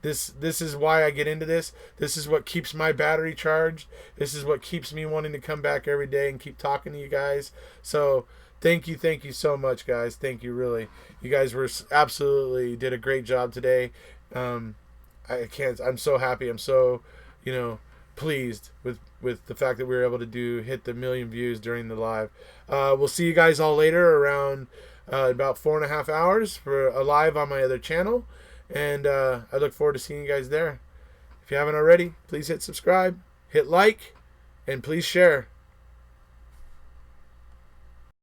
This is why I get into this. This is what keeps my battery charged. This is what keeps me wanting to come back every day and keep talking to you guys. So thank you so much, guys. Thank you, really. You guys absolutely did a great job today. I'm so happy. I'm so, pleased with the fact that we were able to hit the 1 million views during the live. We'll see you guys all later around about 4.5 hours for a live on my other channel. And I look forward to seeing you guys there. If you haven't already, please hit subscribe. hit like, and please share.